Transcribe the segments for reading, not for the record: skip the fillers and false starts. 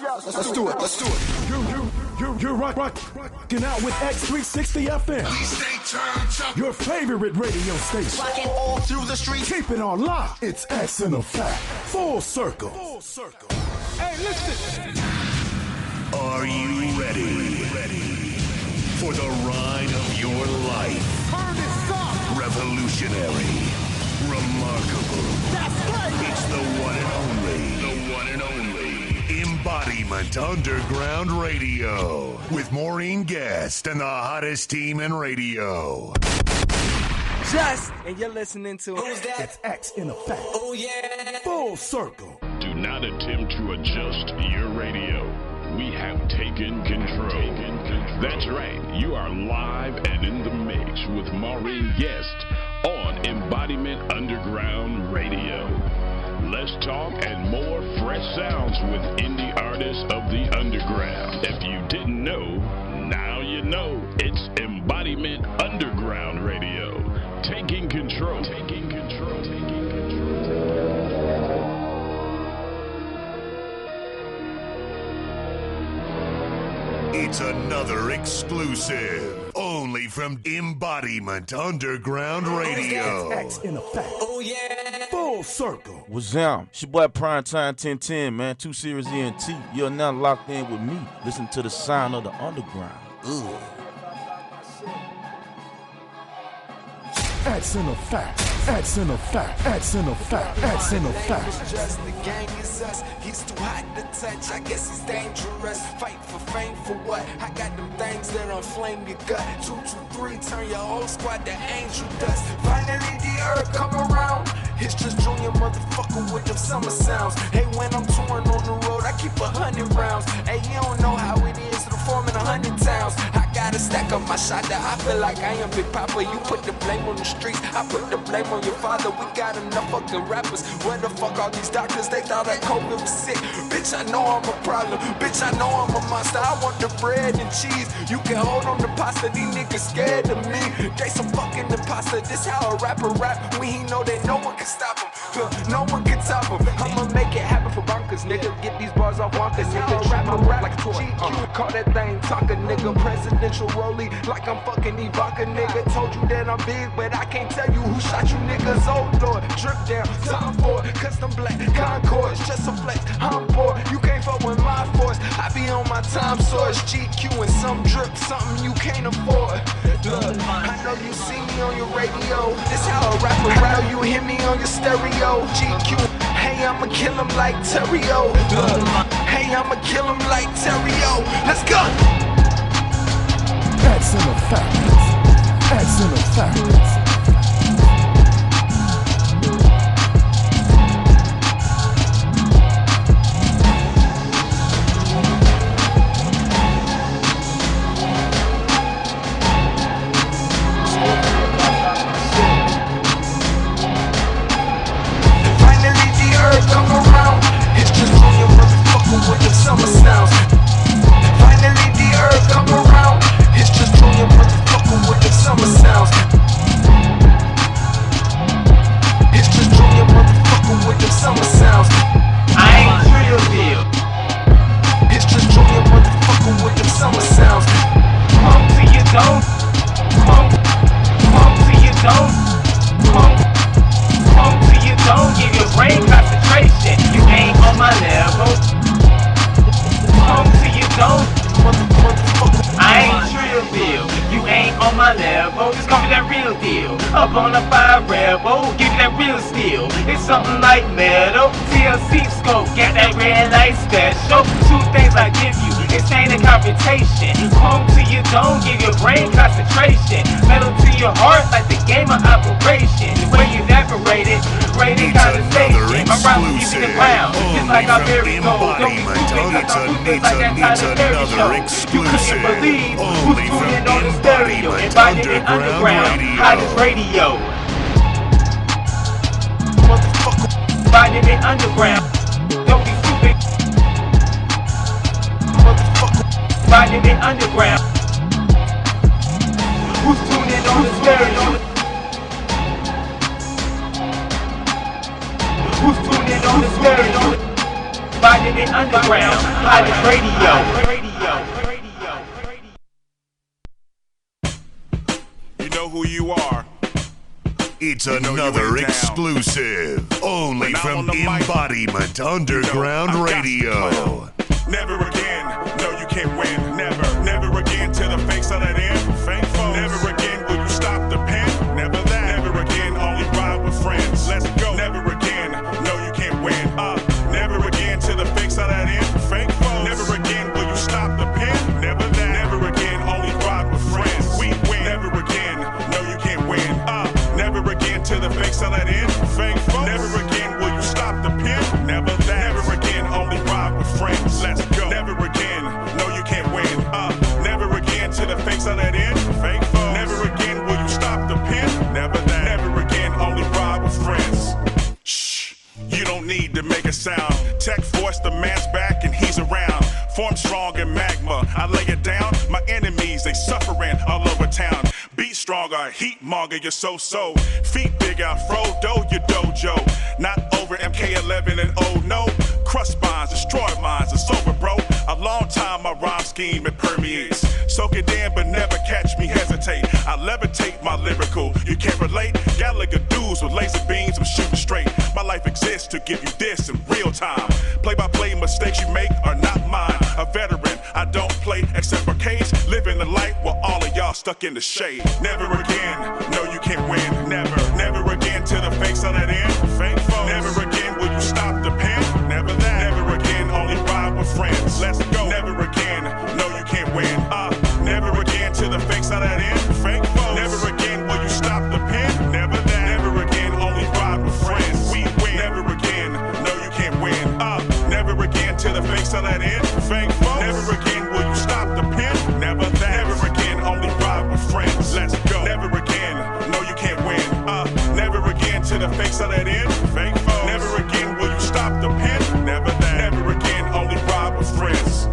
Let's do it. You're rocking out with X360 FM. Your favorite radio station. Rocking all through the streets. Keep it on lock. It's X in Effect. Full circle. Hey, listen. Are you ready for the ride of your life? Turn this up. Revolutionary. Remarkable. That's right. It's the one and only Embodiment Underground Radio with Maureen Guest and the hottest team in radio. And you're listening to Who's that? It's X in Effect. Oh yeah. Full circle. Do not attempt to adjust your radio. We have taken control. That's right. You are live and in the mix with Maureen Guest on Embodiment Underground Radio. Let's talk and more fresh sounds with indie artists of the underground. If you didn't know, now you know. It's Embodiment Underground Radio. Taking control. It's another exclusive, only from Embodiment Underground Radio. X in Effect. Oh yeah. Full circle. What's up? It's your boy Primetime 1010, man. 2 Series ENT. You're now locked in with me. Listen to the sound of the underground. Ugh. X in Effect. X in Effect. X in Effect. X in Effect. Just the gang is us. He's too hot to touch. I guess he's dangerous. Fight for fame for what? I got them things that inflame your gut. 2, 2, 3, turn your whole squad to angel dust. Finally the earth come around. It's just Junior motherfucker with them summer sounds. Hey, when I'm touring on the road, I keep 100 rounds. Hey, you don't know how it is to perform in 100 towns. I gotta stack up my shot that I feel like I am Big Papa. You put the blame on the streets, I put the blame on your father. We got enough fucking rappers. Where the fuck all these doctors? They thought that COVID was sick. Bitch, I know I'm a problem. Bitch, I know I'm a monster. I want the bread and cheese. You can hold on the pasta. These niggas scared of me. They some fucking imposter. This how a rapper rap. When he know that no one can stop him. No one can top him. I'ma make it happen for bonkers, nigga. Get these bars off wonkers, nigga. Trap my rap like a toy. Call that thing talker, nigga. Presidential rollie like I'm fucking Ivanka, nigga. Told you that I'm big, but I can't tell you who shot you niggas. Oh Lord, drip down, time for it. Custom black Concords, just a flex. I'm bored. You can't fuck with my force. I be on my time source. GQ and some drip, something you can't afford. Look, I know you see me on your radio. This how a rapper rap. I know you hear me on your stereo. GQ, hey, I'ma kill him like Terrio. Look, hey, I'ma kill him like Terrio. Let's go. X in Effect. X in Effect. Come around, it's just on your motherfucker with them summer sounds. Finally the earth come around, it's just on your motherfucker with them summer sounds. It's just on your motherfucker with them summer sounds. I ain't real deal. It's just on your motherfucker with them summer sounds. Pump till you don't, pump till you don't, pump till you don't. Give your brain concentration. You ain't on my level. Pump till you don't. I ain't real deal. You ain't on my level. Just call me that real deal. Up on a fire rebel, give you that real steel. It's something like metal. TLC scope, got that red light special. 2 things I give you. Insane and confrontation. Pump till you don't. Give your brain concentration. Metal to your heart like the game of operation. The way you evaporated, rated conversation. My rhymes keep it around. Just like our very gold. Don't be stupid, cause I'm ruthless like that Tyler Perry show. You couldn't believe who's tuning on the stereo. Embodiment Underground, hottest radio. Motherfucker, Embodiment Underground. Don't be stupid. Motherfucker, Embodiment Underground. Who's tuning on the stereo? Who's tuning on the stereo? Embodiment and underground, hottest radio. You know who you are. It's another exclusive, only from Embodiment Underground Radio. Never again, no you can't win. Never again to the fakes of that end. Fake folks. Never again will you stop the pen. Never that. Never again, only ride with friends. Let's go. Never again, no you can't win. Never again to the fakes of that end. Fake folks. Never again will you stop the pen. Never that. Never again, only ride with friends. We win. Never again, no you can't win. Never again to the fakes of that end. Fake folks. Never again will you stop the pen. Never that. Never again, only ride with friends. Let's go. Never again, no you can't win. Never again to the fakes of that end. Fake folks. Never again will you stop the pen. Never that. Never again, only ride with friends. Shh, you don't need to make a sound. Tech force, the man's back and he's around. Form strong in magma, I lay it down. My enemies, they suffering all over town. Beat stronger, heat monger, you're so-so. Feet big out, Frodo, your dojo. Not over MK11 and oh no. Crush bonds, destroy minds, it's over, bro. A long time my rhyme scheme, it permeates. Soak it in, but never catch me hesitate. I levitate my lyrical, you can't relate. Gallagher dudes with laser beams, I'm shooting straight. My life exists to give you this in real time. Play-by-play mistakes you make are not mine. A veteran, I don't play except for cage. Living the light while all of y'all stuck in the shade. Never again, no you can't win. Never again to the fakes of that end. Fake folks. Never again will you stop the pen. Never that. Never again, only ride with friends. Let's go. Never again, no you can't win. Never again to the fakes of that end. Fake folks. Never again will you stop the pen. Never that. Never again, only ride with friends. We win. Never again, no you can't win. Never again to the fakes of that end. Fake folks. Never again will you stop the pen. Never that. Never again, only ride with friends. Let's go. Never again, no you can't win. Never again to the fakes of that end. Fake folks. Never again will you stop the pen. Never that. Never again, only ride with friends.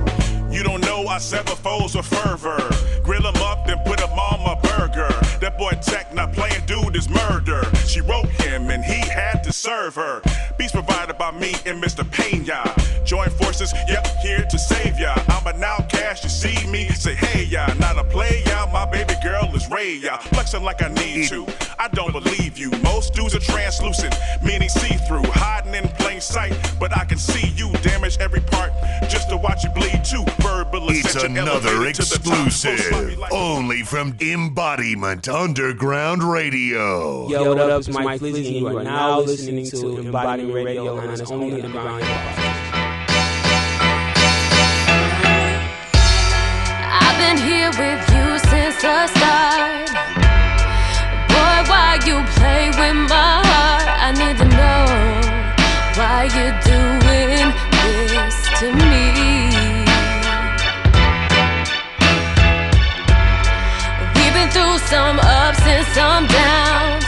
You don't know I sever foes with fervor. Grill them up, then put them on my burger. That boy Tech not playing dude is murder. She wrote him and he had to serve her. Beats provided by me and Mr. Pena. Join forces, yep, here to save ya. I'm an outcast, you see me, say hey ya. Not a play ya, my baby girl is Ray ya. Flexing like I need to, I don't believe you. Most dudes are translucent, meaning see-through. Hiding in plain sight, but I can see you. Damage every part, just to watch you bleed too. Verbal It's ascension, another elevated to the top. exclusive, only from Embodiment Underground Radio. Yo, what up? It's Mike Lizzie, and you are now listening to Embodiment Radio, and it's only underground. I've been here with you since the start. Boy, why you play with my heart? I need to know why you're doing this to me. We've been through some ups and some downs.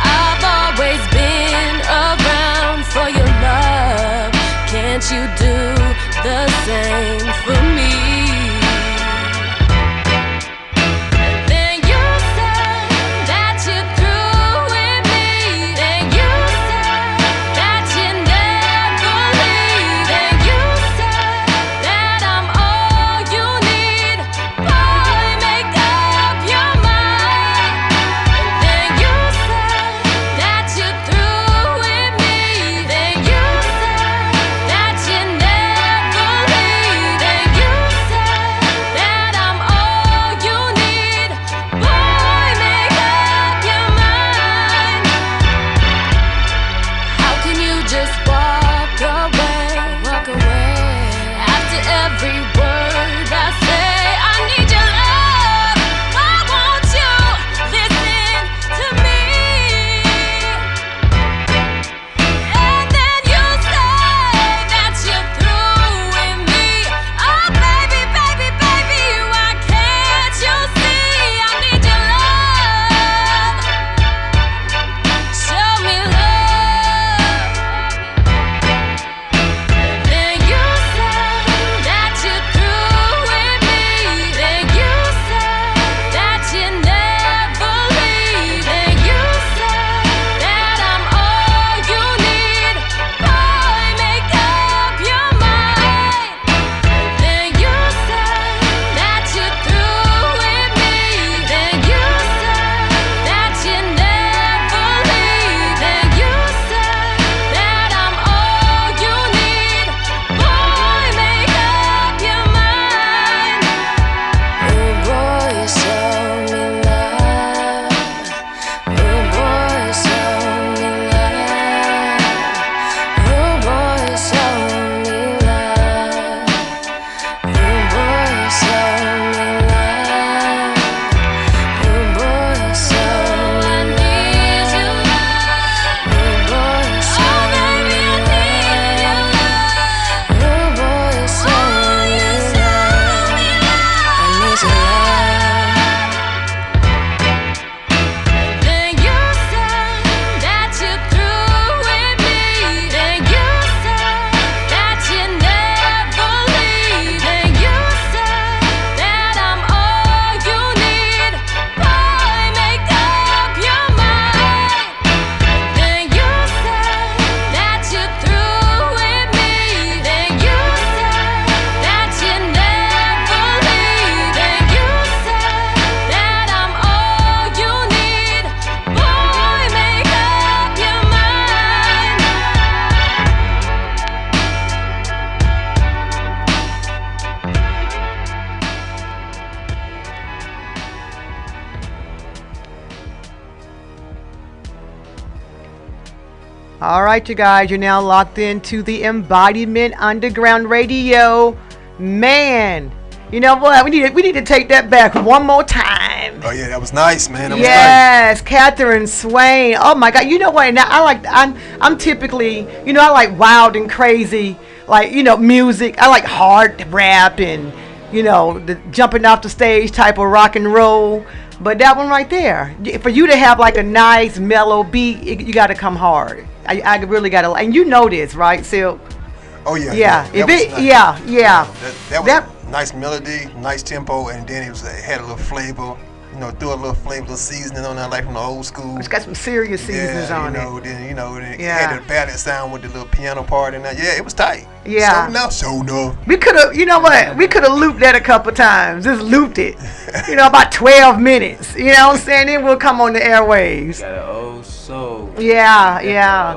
I've always been around for your love. Can't you do the same for me? All right, you guys, you're now locked into the Embodiment Underground Radio. Man, you know what? We need to take that back one more time. Oh yeah, that was nice, man. That yes, was nice. Katherine Swain. Oh my God, you know what? Now I'm typically, I like wild and crazy, like music. I like hard rap and the jumping off the stage type of rock and roll. But that one right there, for you to have like a nice mellow beat, you got to come hard. I really got to, and you know this, right, Silk? Oh yeah. Yeah. That was a nice melody, nice tempo, and then it had a little flavor. Threw a little flavor, seasoning on that, like from the old school. It's got some serious seasonings on it. Then it had the ballad sound with the little piano part and that. Yeah, it was tight. Yeah. So enough. We could have, we could have looped that a couple times. Just looped it. About 12 minutes. You know what I'm saying? Then we'll come on the airwaves. Got an old soul. Yeah.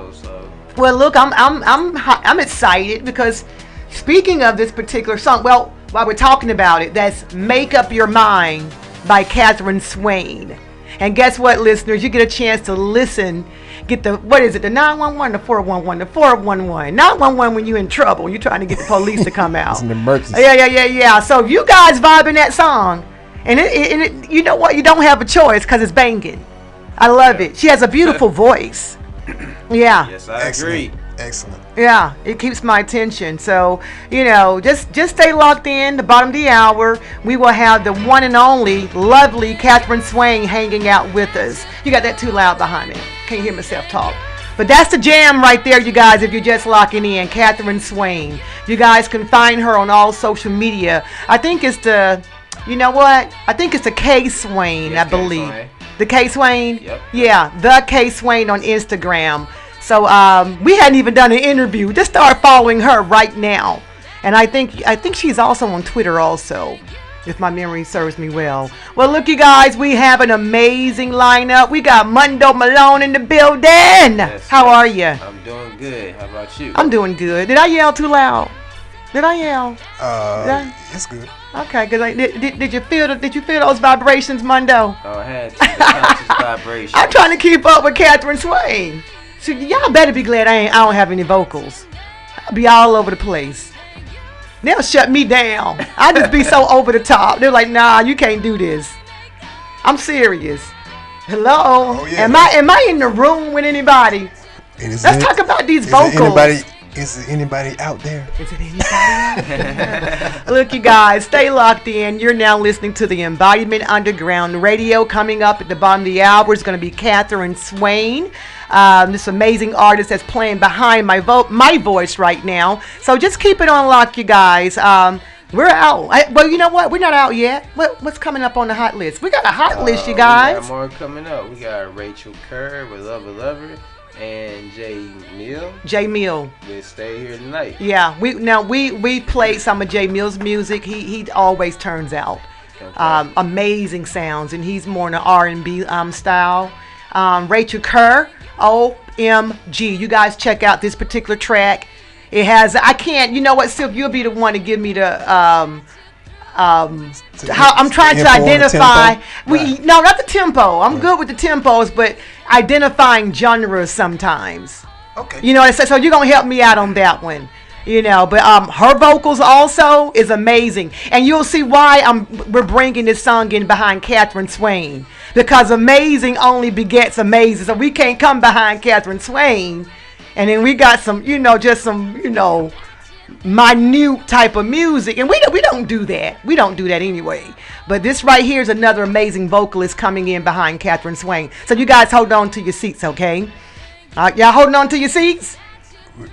Well, look, I'm excited because speaking of this particular song, well, while we're talking about it, that's "Make Up Your Mind" by Katherine Swain. And guess what, listeners? You get a chance to listen. Get the 911, the 411, the 411. 911 when you're in trouble. You're trying to get the police to come out. It's an emergency. Yeah. So if you guys vibing that song, and it you know what? You don't have a choice because it's banging. I love it. She has a beautiful voice. Yeah. Yes, I agree. Excellent. Yeah, it keeps my attention. So, just stay locked in. The bottom of the hour, we will have the one and only lovely Katherine Swain hanging out with us. You got that too loud behind me. Can't hear myself talk. But that's the jam right there, you guys, if you're just locking in. Katherine Swain. You guys can find her on all social media. I think it's the, I think it's the K Swain, I believe. The K Swain? Yep. Yeah, the K Swain on Instagram. So we hadn't even done an interview. Just start following her right now. And I think she's also on Twitter also, if my memory serves me well. Well, look, you guys, we have an amazing lineup. We got Mundo Malone in the building. Yes, How are you? I'm doing good. How about you? I'm doing good. Did I yell too loud? Did I yell? It's good. Okay, because did you feel those vibrations, Mundo? Oh, I had the conscious vibration. I'm trying to keep up with Katherine Swain. So y'all better be glad I don't have any vocals. I'll be all over the place. They'll shut me down. I'll just be so over the top. They're like, nah, you can't do this. I'm serious. Hello? Oh, yeah. Am I in the room with anybody? Let's talk about these vocals. Is there anybody out there? Is it anybody out there? Look, you guys, stay locked in. You're now listening to the Embodiment Underground Radio. Coming up at the bottom of the hour is going to be Katherine Swain, this amazing artist that's playing behind my voice right now. So just keep it on lock, you guys. We're out. Well, you know what? We're not out yet. What's coming up on the hot list? We got a hot list, you guys. We got more coming up. We got Rachel Kerr with Lover. And J Mill will stay here tonight. Yeah, we played some of J Mill's music. He always turns out amazing sounds, and he's more in the R&B style. Rachel Kerr, OMG. You guys check out this particular track. It has Sylv, you'll be the one to give me the how I'm trying to identify. No, not the tempo. I'm good with the tempos, but identifying genres sometimes. Okay. So you're gonna help me out on that one. But her vocals also is amazing, and you'll see why we're bringing this song in behind Katherine Swain, because amazing only begets amazing. So we can't come behind Katherine Swain, and then we got some, just some, minute type of music, and we don't do that. We don't do that anyway. But this right here is another amazing vocalist coming in behind Katherine Swain. So you guys hold on to your seats, okay? Y'all holding on to your seats?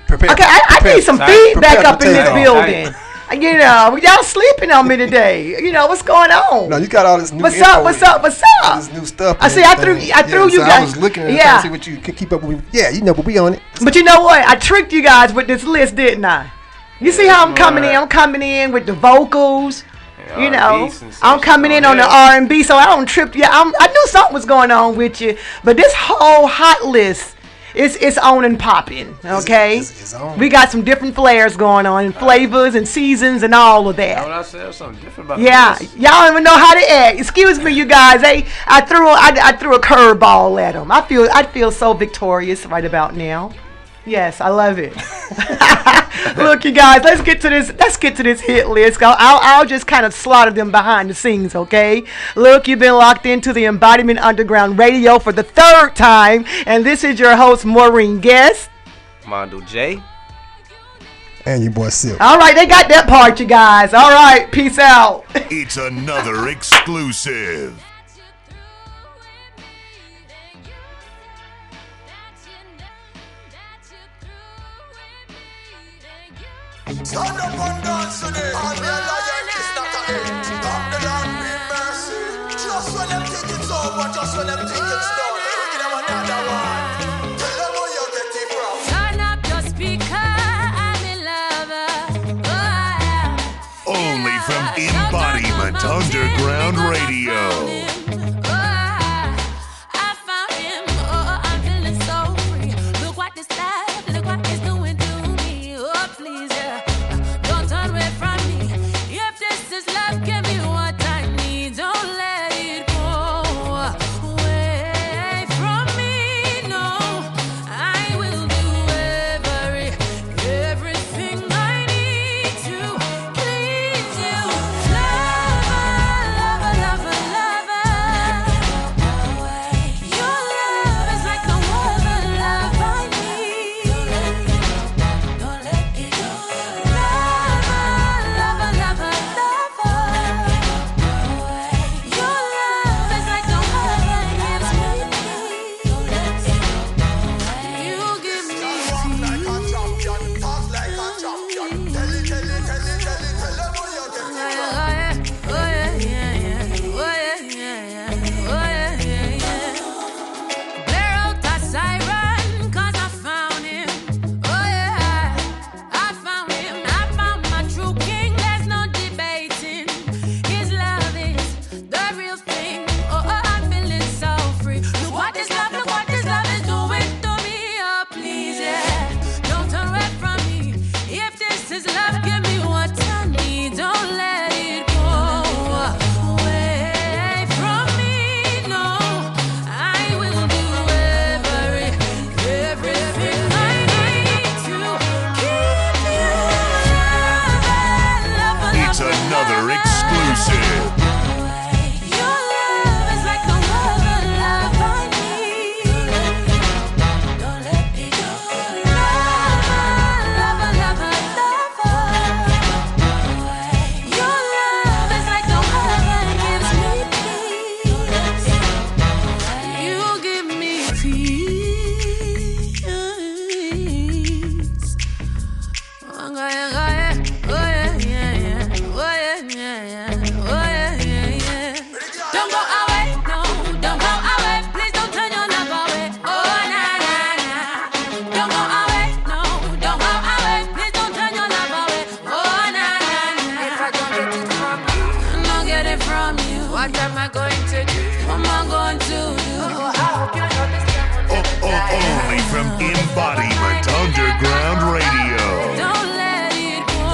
Prepare, okay, I need some feedback up in this building. Right. Y'all sleeping on me today. What's going on? No, you got all this new What's info. What's up? All this new stuff. I threw you guys. I was looking at it trying to see what you could keep up with. Yeah, but we on it. But you know what? I tricked you guys with this list, didn't I? You see how I'm coming in? I'm coming in with the vocals. I'm coming in on the R&B, so I don't trip you. I knew something was going on with you, but this whole hot list. It's on and popping, okay? It's on. We got some different flares going on, and flavors and seasons and all of that. I said something different about this. Y'all don't even know how to act. Excuse me, you guys. I threw a curveball at them. I feel so victorious right about now. Yes, I love it. Look, you guys, let's get to this hit list. I'll just kind of slaughter them behind the scenes, okay? Look, you've been locked into the Embodiment Underground Radio for the third time, and this is your host, Maureen Guest. Mondo J. And your boy Silk. All right, they got that part, you guys. All right, peace out. It's another exclusive. Stand up and dance today. And the lion is not a end. Come the Lord be mercy. Just when them think it's over, just when them think it's done, we give them another one. Tell them where you get it from. Turn up your speaker, I'm in love. Only from Embodiment Underground Radio. I found him, I'm feeling so free. Look what this life, look what it's doing to me. Oh, please, yeah. Don't turn away from me. If this is love, give me what I need. Don't let it go away from me. No, I will do everything I need to please you. Lover, lover, lover, lover. Your love is like no other love I need. Don't let it go. Lover, lover, lover, lover. Your love is like no other gives me peace. Don't let it go. You give me Walk like a champion, talk like a champion. Tell it, tell them where you get it from. Oh yeah, yeah, yeah. Oh yeah, yeah, yeah. Oh yeah, yeah, yeah. Blare out that siren, 'cause I found him. Oh yeah, I found him. I found my true king. There's no debating. His love is the real thing. Oh, I'm feeling so free. Look what this love is doing to me. Oh, please, yeah. Don't turn away from me. If this is love, give me what I need. Don't let it go away from me. No, I will do everything I need to keep you. Lover, It's another exclusive. your love is like no other love I need. Don't let it go. Lover, lover, lover. Your love is like no other gives me peace. You give me peace. Oh yeah, yeah, yeah. Oh yeah, yeah, yeah. Oh yeah, yeah, yeah. Don't go away, no, don't go away. Please don't turn your love away. Oh na na na. Don't go away, no, don't go away. Please don't turn your love away. Oh na na na. If I don't get it from you, I don't get it from you. What am I going to do? What am I going to do? Only from Embodiment Underground Radio. Don't let it go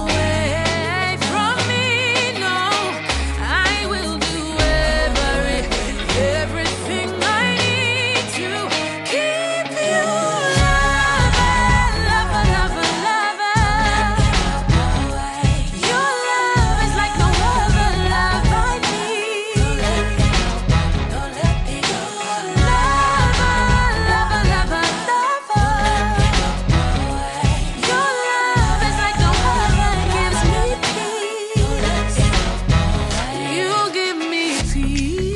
away from me. No, I will do everything I need to keep you. Lover, lover, lover. Your love is like no other love I need. Don't let it go. Lover, lover, lover. Your love is like no other gives me peace. You give me peace.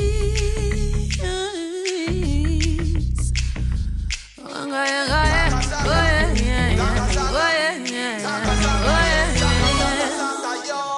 Oh yeah, yeah, yeah. Oh yeah, yeah, yeah. Oh yeah, yeah, yeah. Oh yeah, yeah, yeah.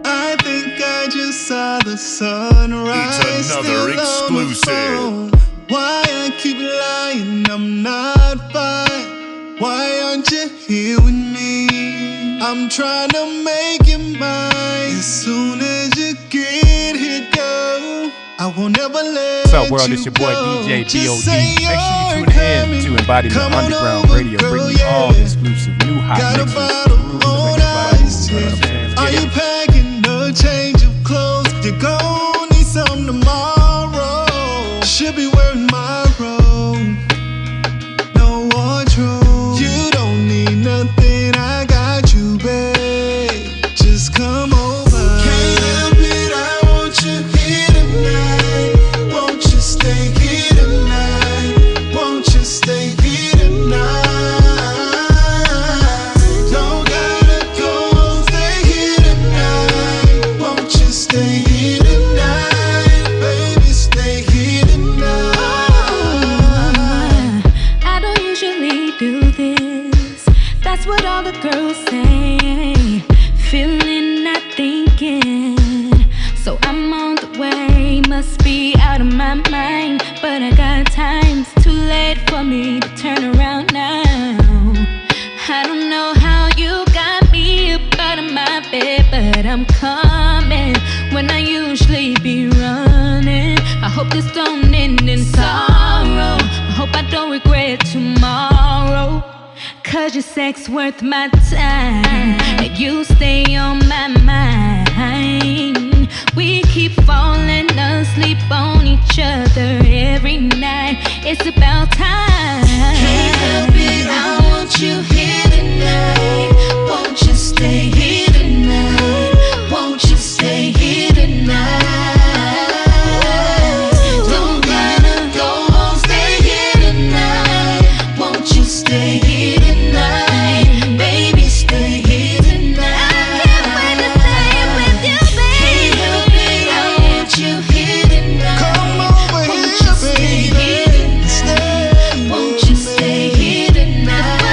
I think I just saw the sunrise. It's another still on the exclusive. phone. Why I keep lying, I'm not fine. Why aren't you here with me? I'm trying to make you mine. As soon as you get here, girl, I won't ever let What's up, world? It's your boy DJ B.O.D. Make sure you tune in to Embodiment Underground Radio, bringing all exclusive new hot mixes. Are you packing a change of clothes? You're gonna need some tomorrow. Should be wearing my robe. No wardrobe. You don't need nothing. I got you, babe. Just come over. Can't help it. I want you here tonight. Won't you stay here tonight? Won't you stay here tonight? Stay here tonight, baby, stay here tonight. I don't usually do this. That's what all the girls say. Feeling, not thinking. So I'm on the way. Must be out of my mind. But I got time. It's too late for me to turn around now. I don't know how you got me up out of my bed, but I'm coming when I usually be running. I hope this don't end in sorrow. I hope I don't regret tomorrow. Cause your sex worth my time, and you stay on my mind. We keep falling asleep on each other every night. It's about time. Can't help it, I want you here tonight. Won't you stay here tonight? Won't you stay here tonight? Don't gotta go home, stay here tonight. Won't you stay here tonight? Baby, stay here tonight. I can't wait to stay with you, baby. Can't help it, I want you here tonight. Come over here, won't you stay here tonight? Won't you stay here tonight?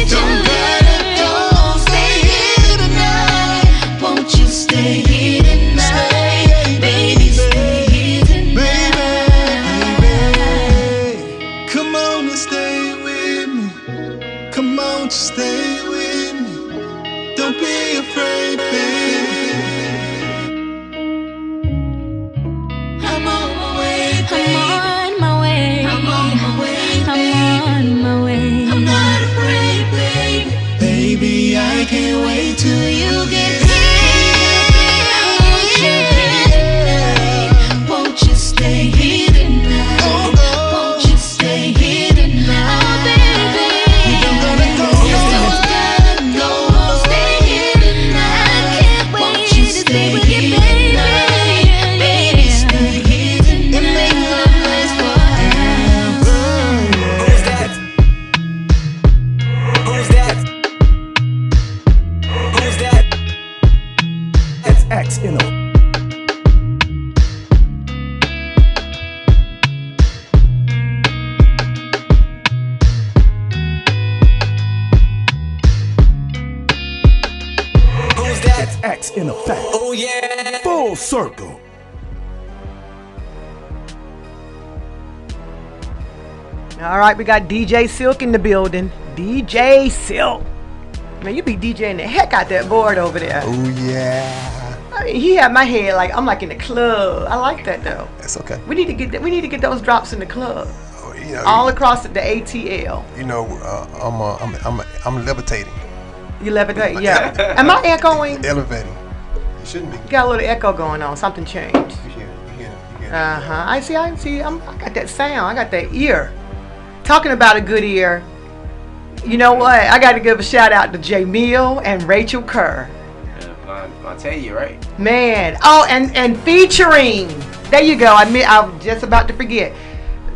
Don't gotta go home, stay here tonight. Won't you stay here tonight? Baby, stay here tonight. Come on and stay with me. Come on, just stay with me. Don't be afraid, baby. I'm on my way, baby. I'm on my way. I'm on my way, baby. I'm on my way. I'm not afraid, baby. Baby, I can't wait till you get here. Won't you stay here tonight? Won't you stay here tonight? Oh, baby. You don't gotta go home, stay here tonight. I can't wait to stay with you, baby. Baby, stay here tonight. And make love last forever. Who's that? Who's that? Who's that? It's X in a Who's that? It's X in effect. Oh yeah. Full circle. All right, we got DJ Silk in the building. DJ Silk. Man, you be DJing the heck out that board over there. Oh yeah. I mean, he had my head like I'm like in the club. I like that though. That's okay. We need to get those drops in the club. Oh, you know, all across the ATL. You know, I'm levitating. You levitate, yeah. Am I echoing? Elevating. You shouldn't be. You got a little echo going on. Something changed. You hear it. I see. I got that sound. I got that ear. Talking about a good ear. You know what? I got to give a shout out to J Mill and Rachel Kerr. I'll tell you, right? Man. Oh, and featuring. There you go. I'm just about to forget.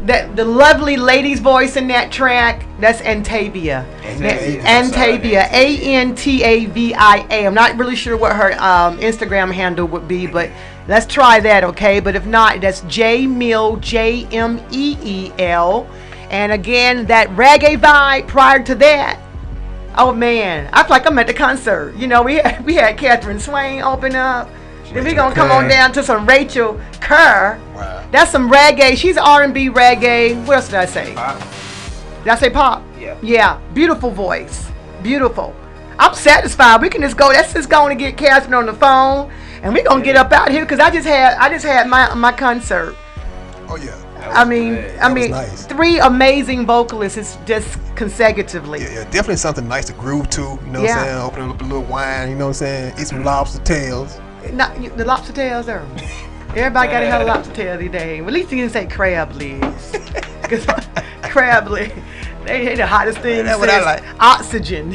The lovely lady's voice in that track, that's Antavia. Antavia, Antavia. I'm not really sure what her Instagram handle would be, but let's try that, okay? But if not, that's Jmeel, Jmeel. And again, that reggae vibe prior to that. Oh man, I feel like I'm at the concert. You know, we had Katherine Swain open up. Then we're gonna come on down to some Rachel Kerr. Wow. That's some reggae. She's R&B reggae. What else did I say? Pop. Did I say pop? Yeah. Yeah. Beautiful voice. Beautiful. I'm satisfied. We can just go. Let's just go and get Katherine on the phone And we're gonna get up out here because I just had my concert. Oh yeah. I mean, nice. 3 amazing vocalists just consecutively. Yeah, definitely something nice to groove to. You know what I'm saying? Open up a little wine. You know what I'm saying? Eat some lobster tails. The lobster tails are. Everybody got to have a lobster tail these days. Well, at least you didn't say crab legs. Because crab legs, they the hottest thing since oxygen.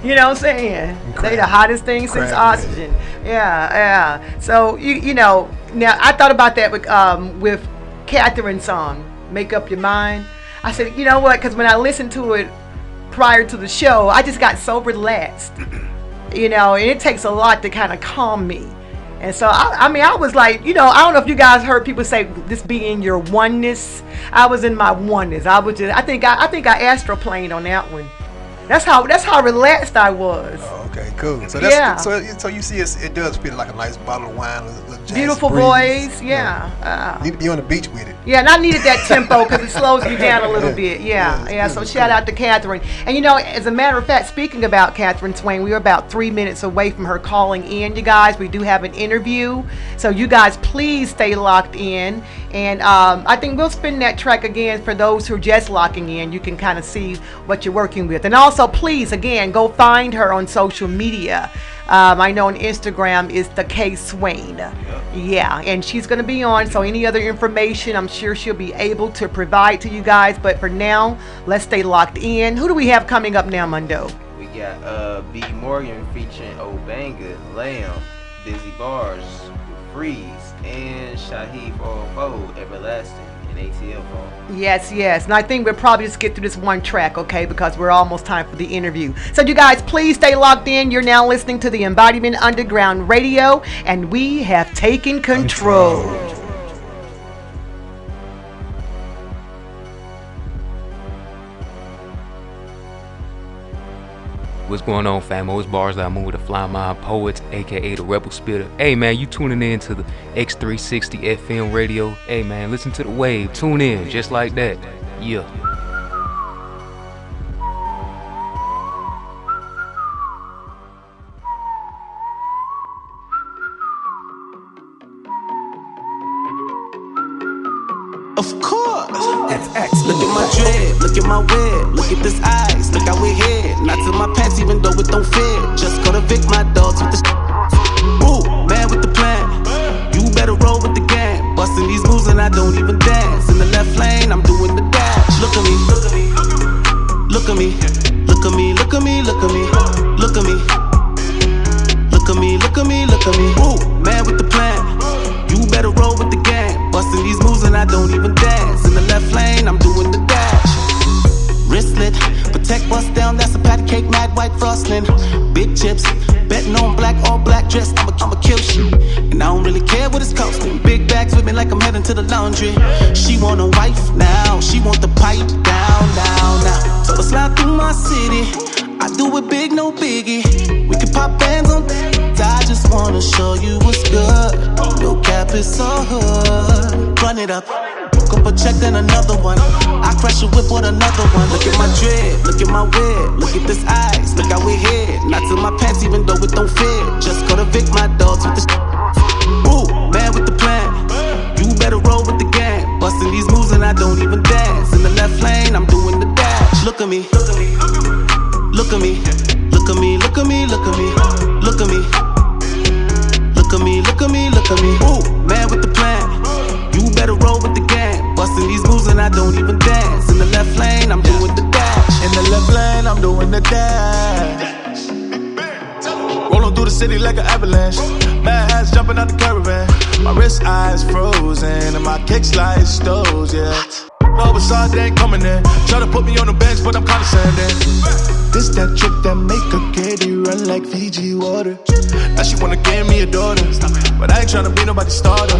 You know what I'm saying? They the hottest thing since oxygen. Yeah. So, you know, now I thought about that with Katherine's song, Make Up Your Mind. I said, you know what? Because when I listened to it prior to the show, I just got so relaxed. You know, and it takes a lot to kind of calm me. And so, I mean, I was like, you know, I don't know if you guys heard people say this be in your oneness. I was in my oneness. I think I astroplaned on that one. That's how relaxed I was. Oh, okay, cool. So that's so you see it does feel like a nice bottle of wine, a little jazz beautiful breeze. Voice, yeah. Need to be on the beach with it. Yeah, and I needed that tempo because it slows me down a little bit. Yeah. So shout out to Katherine. And you know, as a matter of fact, speaking about Katherine Swain, we were about 3 minutes away from her calling in. You guys, we do have an interview, so you guys please stay locked in. And I think we'll spin that track again for those who are just locking in. You can kind of see what you're working with. And also, please, again, go find her on social media. I know on Instagram is the K Swain. Yeah, and she's going to be on. So any other information, I'm sure she'll be able to provide to you guys. But for now, let's stay locked in. Who do we have coming up now, Mundo? We got B. Morgan featuring Obanga, Lamb, Busy Bars, Freeze, and Shaheed 404, Everlasting, and ATL phone. Yes. And I think we'll probably just get through this one track, okay, because we're almost time for the interview. So you guys, please stay locked in. You're now listening to the Embodiment Underground Radio, and we have taken control. What's going on, famo? It's Bars That Move with the Fly Mind Poets, aka the Rebel Spitter. Hey man, you tuning in to the X360 FM radio. Hey man, listen to the wave. Tune in just like that. Yeah. Of course. FX. Look at my dread, look at my web, look at this eyes, look how we head. Not to my pants, even though it don't fit. Just go to Vic, my dogs with the ooh, man with the plan. You better roll with the gang. Busting these moves and I don't even dance. In the left lane, I'm doing the dash. Look at me, look at me, look at me, look at me, look at me, look at me, look at me, look at me, look at me, look at me. Ooh, man with the plan. You better roll with the gang. Busting these moves and I don't even dance. In the left lane, I'm doing the dash. Wristlet, protect bust down, that's a patty cake, mad white frosting. Big chips, betting on black, all black dress, I'ma kill shit. And I don't really care what it's costing. Big bags with me like I'm heading to the laundry. She want a wife now, she want the pipe down. So let's slide through my city. I do it big, no biggie. We can pop bands on I just wanna show you what's good. No cap, it's so hood. Run it up, couple check then another one. I crash a whip with another one. Look at my dread, look at my web, look at this eyes, look how we head. Not to my pants, even though it don't fit. Just go to Vic, my dogs with the ooh, man with the plan. You better roll with the gang. Busting these moves and I don't even dance. In the left lane, I'm doing the dash. Look at me, look at me, look at me, look at me, look at me, look at me, look at me. Look at me, look at me, look at me. Ooh, man with the plan. You better roll with the gang. Busting these moves and I don't even dance. In the left lane, I'm doing the dash. In the left lane, I'm doing the dash. Rolling through the city like an avalanche. Mad hats jumping out the caravan. My wrist eyes frozen and my kick slide stoves, yeah. No, but saw they ain't coming in. Try to put me on the bench, but I'm condescending. This that trick that make a kitty run like Fiji water. Now she wanna give me a daughter, but I ain't tryna be nobody's starter.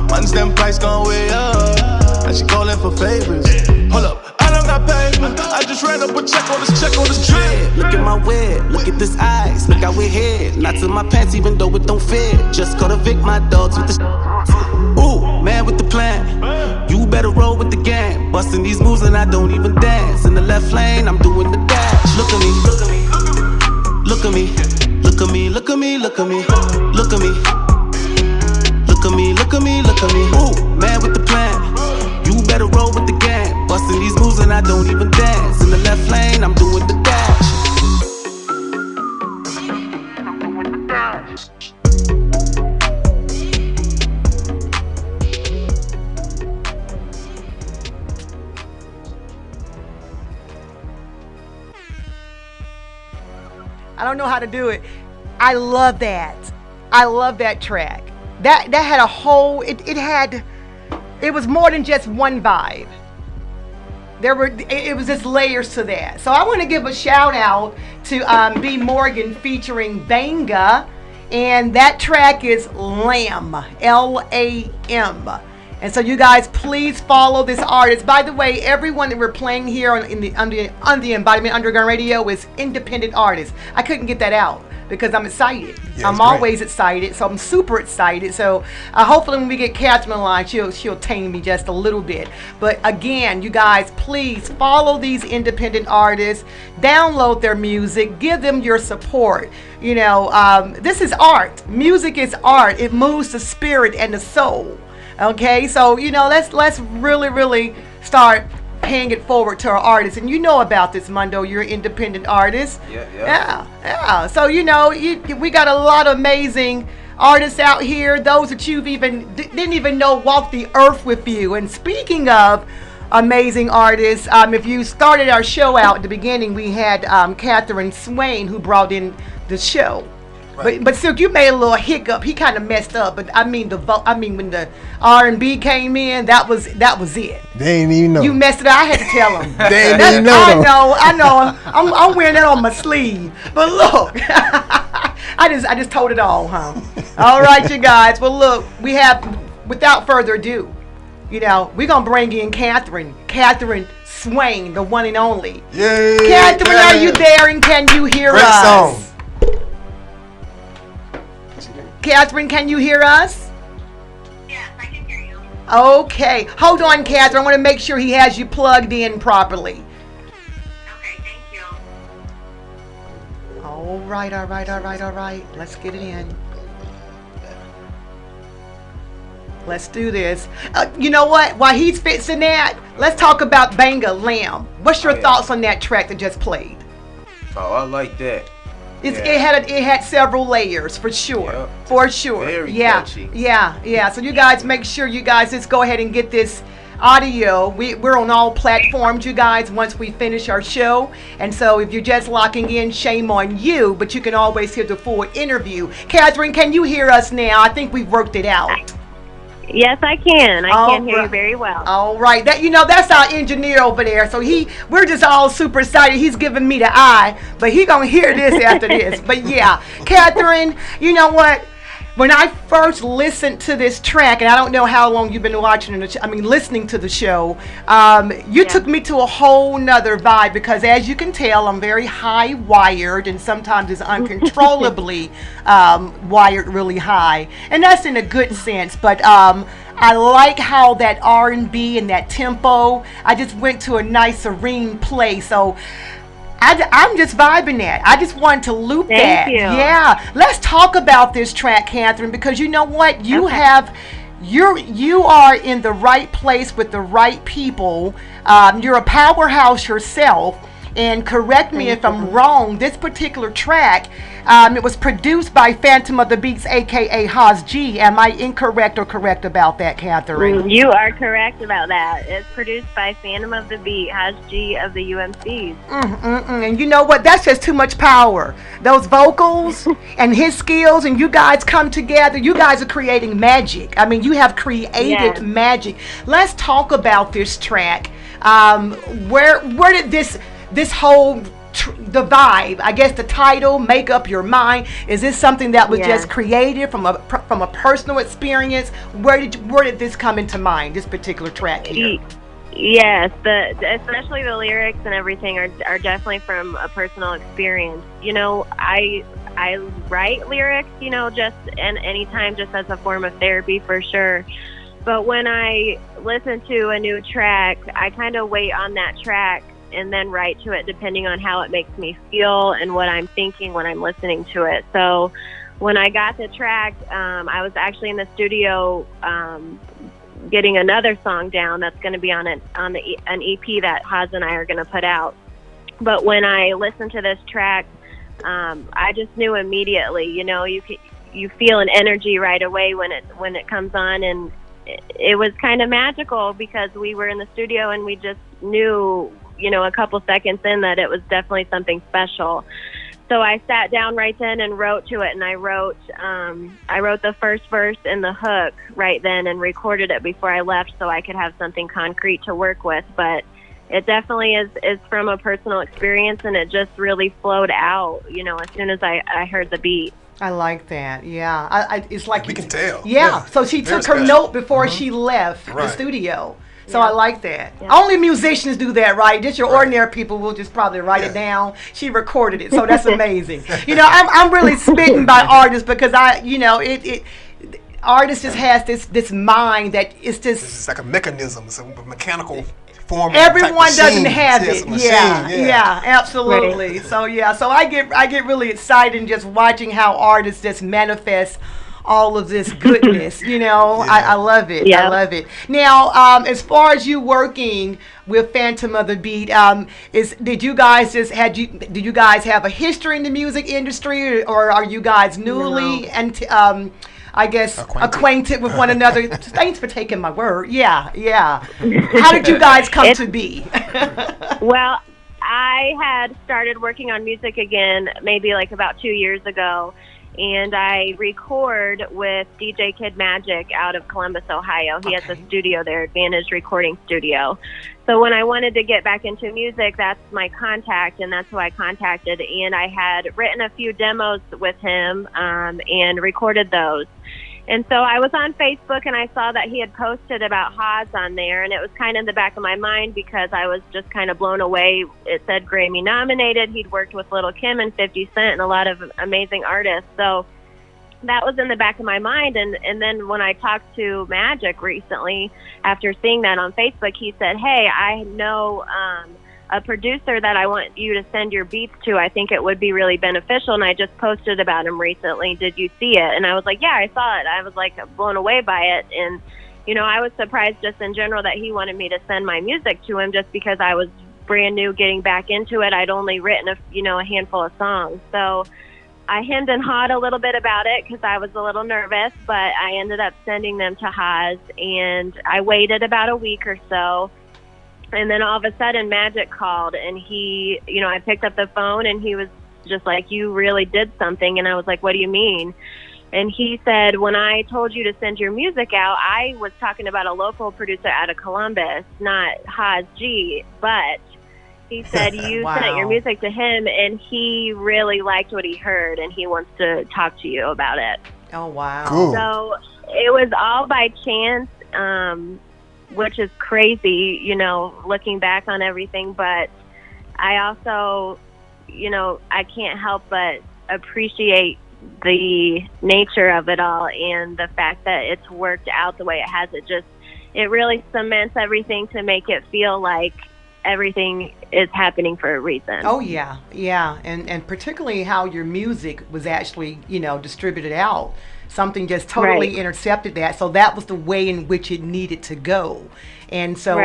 Once them price gon' way up, now she callin' for favors. Hold up, I don't got paper. I just ran up a check on this trip. Look at my web, look at this eyes, look how we head. Not to my pants, even though it don't fit. Just go to Vic, my dogs with the ooh, man with the plan. You better roll with the gang. Busting these moves and I don't even dance. In the left lane, I'm doing the dash. Look at me, look at me, look at me, look at me, look at me, look at me, look at me. Look at me, look at me, look at me. Ooh, man with the plan. You better roll with the gang. Busting these moves and I don't even dance. In the left lane, I'm doing the dash. I don't know how to do it. I love that. I love that track. That had a whole, it was more than just one vibe. It was just layers to that. So I want to give a shout out to B. Morgan featuring Banga, and that track is Lamb, Lam. And so you guys, please follow this artist. By the way, everyone that we're playing here on the Embodiment Underground Radio is independent artists. I couldn't get that out because I'm excited. Yeah, I'm always excited, so I'm super excited. So hopefully when we get Katherine on the line, she'll tame me just a little bit. But again, you guys, please follow these independent artists, download their music, give them your support. You know, this is art. Music is art. It moves the spirit and the soul. Okay, so you know, let's really start paying it forward to our artists. And you know about this, Mundo. You're an independent artist. Yeah. So you know, we got a lot of amazing artists out here. Those that you've didn't even know walked the earth with you. And speaking of amazing artists, if you started our show out at the beginning, we had Katherine Swain who brought in the show. Right. But Silk, you made a little hiccup. He kind of messed up. But I mean when the R&B came in, that was it. They didn't even know. You messed it up. I had to tell him. They didn't even know. I know. I'm wearing that on my sleeve. But look, I just told it all, huh? All right, you guys. Well, look, we have, without further ado, you know, we're gonna bring in Katherine Swain, the one and only. Yay! Katherine, are you there? And can you hear Great us? Song. Katherine, can you hear us? Yes, I can hear you. Okay. Hold on, Katherine. I want to make sure he has you plugged in properly. Okay, thank you. All right. Let's get it in. Let's do this. You know what? While he's fixing that, let's talk about Banga Lamb. What's your thoughts on that track that just played? Oh, I like that. It had several layers for sure. Yep. For sure. Very catchy. Yeah. So you guys make sure you guys just go ahead and get this audio. We're on all platforms, you guys, once we finish our show. And so if you're just locking in, shame on you, but you can always hear the full interview. Katherine, can you hear us now? I think we've worked it out. Yes, I can. I can hear you very well. All right. That's our engineer over there. So we're just all super excited. He's giving me the eye, but he gonna hear this after this. But yeah, Katherine, you know what? When I first listened to this track, and I don't know how long you've been listening to the show, you took me to a whole nother vibe because, as you can tell, I'm very high wired, and sometimes it's uncontrollably wired really high, and that's in a good sense. But I like how that R&B and that tempo. I just went to a nice serene place. So I'm just vibing that. I just wanted to loop that. Thank you. Yeah. Let's talk about this track, Katherine, because you know what? You are in the right place with the right people. You're a powerhouse yourself. And correct me if I'm wrong, this particular track, it was produced by Phantom of the Beats, a.k.a. Haas G. Am I incorrect or correct about that, Katherine? You are correct about that. It's produced by Phantom of the Beat, Haas G of the UMCs. And you know what? That's just too much power. Those vocals and his skills, and you guys come together. You guys are creating magic. I mean, you have created magic. Let's talk about this track. Where did this whole the vibe, I guess the title, Make Up Your Mind, is this something that was just created from a personal experience? Where did this come into mind, this particular track here? Yes, especially the lyrics and everything are definitely from a personal experience. You know, I write lyrics, you know, just and anytime just as a form of therapy for sure. But when I listen to a new track, I kind of wait on that track and then write to it depending on how it makes me feel and what I'm thinking when I'm listening to it. So when I got the track, I was actually in the studio getting another song down that's going to be on an EP that Haas and I are going to put out. But when I listened to this track, I just knew immediately. You know, you feel an energy right away when it comes on, and it was kind of magical because we were in the studio and we just knew, you know, a couple seconds in that it was definitely something special. So I sat down right then and wrote to it, and I wrote the first verse and the hook right then and recorded it before I left so I could have something concrete to work with. But it definitely is from a personal experience, and it just really flowed out, you know, as soon as I heard the beat. I like that. Yeah, it's like we can tell. Yeah. So she took her note before she left the studio. So I like that. Yeah. Only musicians do that, right? Just your ordinary people will just probably write it down. She recorded it, so that's amazing. You know, I'm really smitten by artists because artists just has this mind that it's just. It's like a mechanism. It's a mechanical form. Everyone doesn't have it. Yeah, absolutely. Right. So I get really excited in just watching how artists just manifest all of this goodness, you know. I love it. I love it. Now, as far as you working with Phantom of the Beat, did you guys have a history in the music industry, or are you guys newly acquainted with one another? Thanks for taking my word. Yeah. How did you guys come to be? Well, I had started working on music again maybe like about 2 years ago. And I record with DJ Kid Magic out of Columbus, Ohio. He has a studio there, Advantage Recording Studio. So when I wanted to get back into music, that's my contact, and that's who I contacted. And I had written a few demos with him and recorded those. And so I was on Facebook, and I saw that he had posted about Haas on there, and it was kind of in the back of my mind because I was just kind of blown away. It said Grammy nominated. He'd worked with Lil' Kim and 50 Cent and a lot of amazing artists. So that was in the back of my mind. And then when I talked to Magic recently, after seeing that on Facebook, he said, hey, I know a producer that I want you to send your beats to. I think it would be really beneficial, and I just posted about him recently. Did you see it? And I was like, yeah, I saw it. I was like blown away by it, and you know, I was surprised just in general that he wanted me to send my music to him, just because I was brand new getting back into it. I'd only written a handful of songs, so I hemmed and hawed a little bit about it because I was a little nervous, but I ended up sending them to Haas, and I waited about a week or so. And then all of a sudden Magic called, and he, you know, I picked up the phone, and he was just like, you really did something. And I was like, what do you mean? And he said, when I told you to send your music out, I was talking about a local producer out of Columbus, not Haas G, but he said you sent your music to him, and he really liked what he heard, and he wants to talk to you about it. Oh, wow. Cool. So it was all by chance, which is crazy, you know, looking back on everything. But I also, you know, I can't help but appreciate the nature of it all and the fact that it's worked out the way it has. It really cements everything to make it feel like everything is happening for a reason. Oh, yeah. And particularly how your music was actually, you know, distributed out. Something just totally intercepted that. So that was the way in which it needed to go. And so,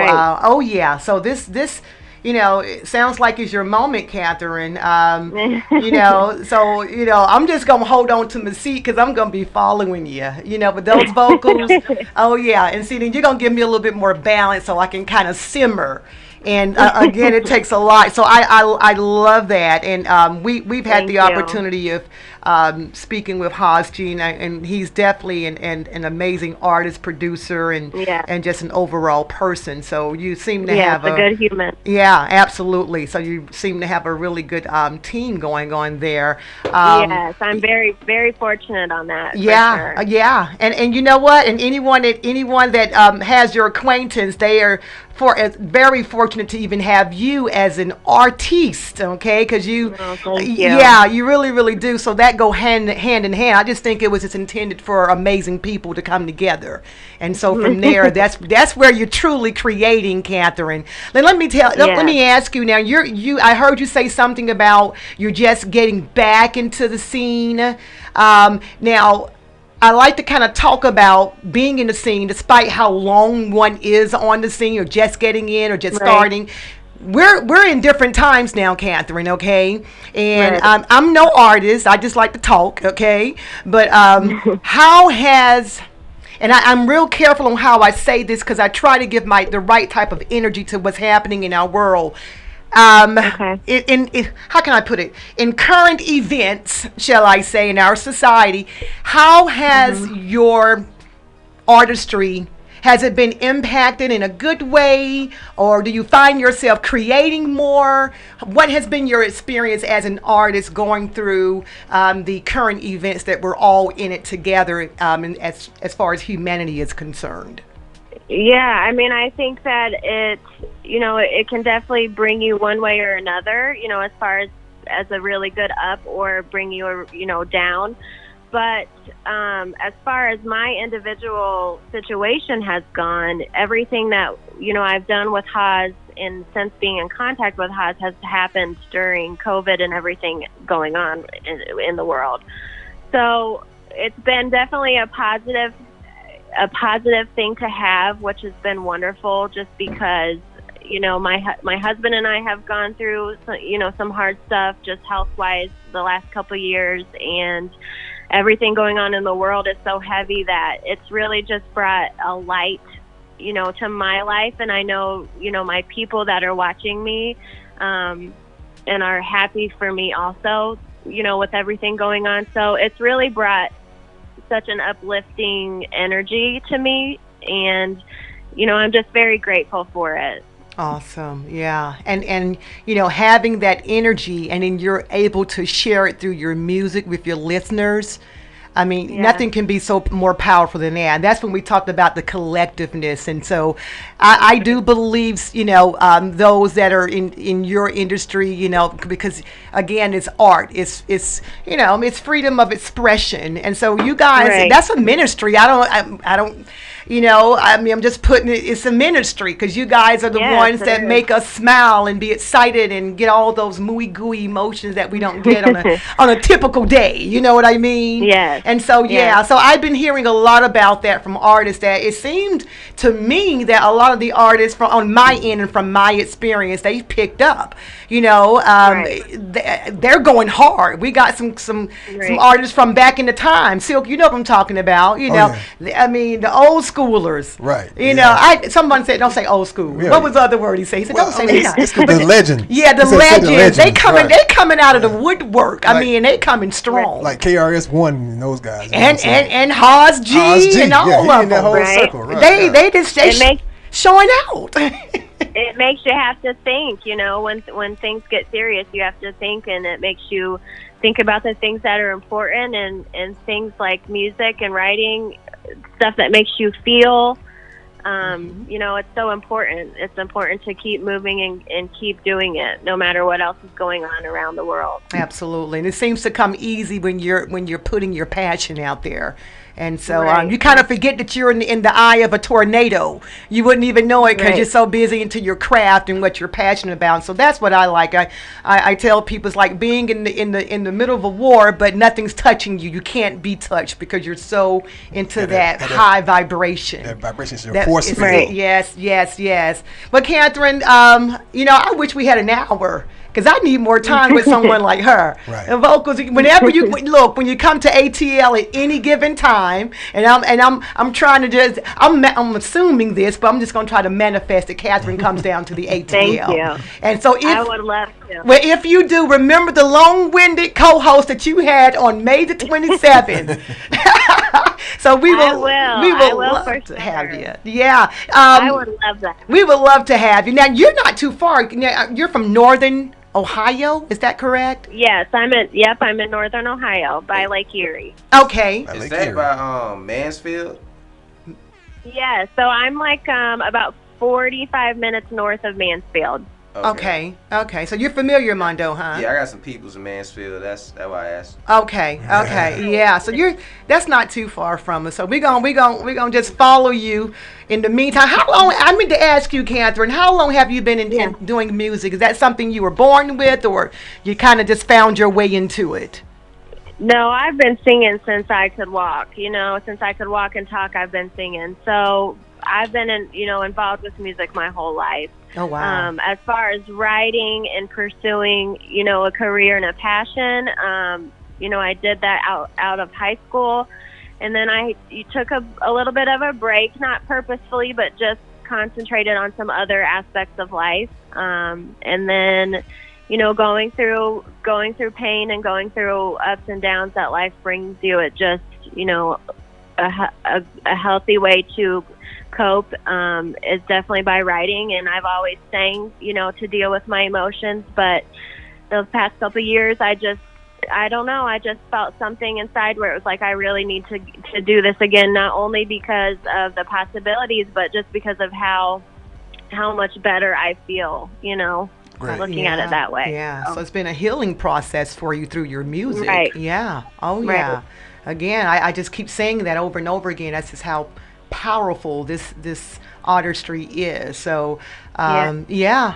so this, you know, it sounds like it's your moment, Katherine. You know, so, you know, I'm just going to hold on to my seat because I'm going to be following you, you know, but those vocals, and see, then you're going to give me a little bit more balance so I can kind of simmer. And again, it takes a lot. So I love that. And we've had the opportunity of speaking with Haas Gene, and he's definitely an amazing artist, producer, and just an overall person. So you seem to have a good human. Yeah, absolutely. So you seem to have a really good team going on there. Yes, I'm very, very fortunate on that. Yeah, for sure. And you know what? And anyone that has your acquaintance, they are very fortunate to even have you as an artiste, okay? Because you, thank you. yeah, you really, really do. So that go hand in hand. I just think it was just intended for amazing people to come together, and so from there, that's where you're truly creating, Katherine. Then let me ask you now. I heard you say something about you're just getting back into the scene. Now, I like to kind of talk about being in the scene, despite how long one is on the scene, or just getting in, or just starting. We're in different times now, Katherine. Okay, and I'm no artist. I just like to talk. Okay, but how has and I'm real careful on how I say this because I try to give the right type of energy to what's happening in our world. How can I put it? In current events, shall I say, in our society, how has your artistry, has it been impacted in a good way, or do you find yourself creating more? What has been your experience as an artist going through the current events that we're all in it together, as far as humanity is concerned? Yeah, I mean, I think that it can definitely bring you one way or another, as far as a really good up, or bring you, down. But as far as my individual situation has gone, everything that, I've done with Haas and since being in contact with Haas has happened during COVID and everything going on in the world. So it's been definitely a positive thing to have, which has been wonderful, just because my husband and I have gone through some hard stuff just health-wise the last couple of years, and everything going on in the world is so heavy that it's really just brought a light to my life. And I know my people that are watching me and are happy for me also, with everything going on. So it's really brought such an uplifting energy to me, and I'm just very grateful for it. Awesome. Yeah. And having that energy, and then you're able to share it through your music with your listeners. I mean, nothing can be so more powerful than that. And that's when we talked about the collectiveness. And so I do believe, those that are in your industry, because again, it's art, it's freedom of expression. And so you guys, that's a ministry. I don't, I'm just putting it, it's a ministry, because you guys are the ones that make us smile and be excited and get all those mooey gooey emotions that we don't get on a typical day. You know what I mean? Yes. And so, so I've been hearing a lot about that from artists, that it seemed to me that a lot of the artists on my end and from my experience, they picked up, they're going hard. We got some artists from back in the time. Silk, you know what I'm talking about. I mean, the old schoolers. Right. Someone said, don't say old school. Yeah. What was the other word he said? He said, don't say that. It's the legend. Yeah, the legends. They coming out of the woodwork. I mean, they coming strong. Like KRS-One and those guys. And Haas G and all of them. That whole circle, They just showing out. It makes you have to think, when things get serious, you have to think, and it makes you think about the things that are important, and things like music and writing, stuff that makes you feel. It's so important. It's important to keep moving and keep doing it, no matter what else is going on around the world. Absolutely, and it seems to come easy when you're putting your passion out there. And so you kind of forget that you're in the eye of a tornado. You wouldn't even know it because you're so busy into your craft and what you're passionate about. So that's what I like. I tell people it's like being in the middle of a war, but nothing's touching you. You can't be touched because you're so into that high vibration. That vibration is your force field. Yes. But Katherine, I wish we had an hour, because I need more time with someone like her. Right. And vocals, whenever you look, when you come to ATL at any given time, and I'm trying to I'm assuming this, but I'm just going to try to manifest that Katherine comes down to the ATL. Thank you. And so I would love to. Well, if you do, remember the long-winded co-host that you had on May the 27th. So we will love to have you. Yeah. I would love that. We would love to have you. Now, you're not too far. You're from northern Ohio, is that correct? Yes, I'm in northern Ohio by Lake Erie. Okay. Is that by Mansfield? Yeah, so I'm like about 45 minutes north of Mansfield. Okay. So you're familiar, Mondo, huh? Yeah, I got some peoples in Mansfield. That's why I asked. Okay. Yeah. So that's not too far from us. So we're gonna just follow you. In the meantime, how long? I mean to ask you, Katherine, how long have you been in doing music? Is that something you were born with, or you kind of just found your way into it? No, I've been singing since I could walk. Since I could walk and talk, I've been singing. So I've been involved with music my whole life. Oh, wow. As far as writing and pursuing, a career and a passion, I did that out of high school. And then I took a little bit of a break, not purposefully, but just concentrated on some other aspects of life. And then, going through pain and going through ups and downs that life brings you, it just, a healthy way to cope is definitely by writing. And I've always sang, to deal with my emotions. But those past couple of years, I just felt something inside where it was like I really need to do this again, not only because of the possibilities, but just because of how much better I feel, looking at it that way. Yeah, so it's been a healing process for you through your music. Right. Yeah. Oh, yeah. Right. Again, I just keep saying that over and over again. That's just how powerful this artistry is. So yeah.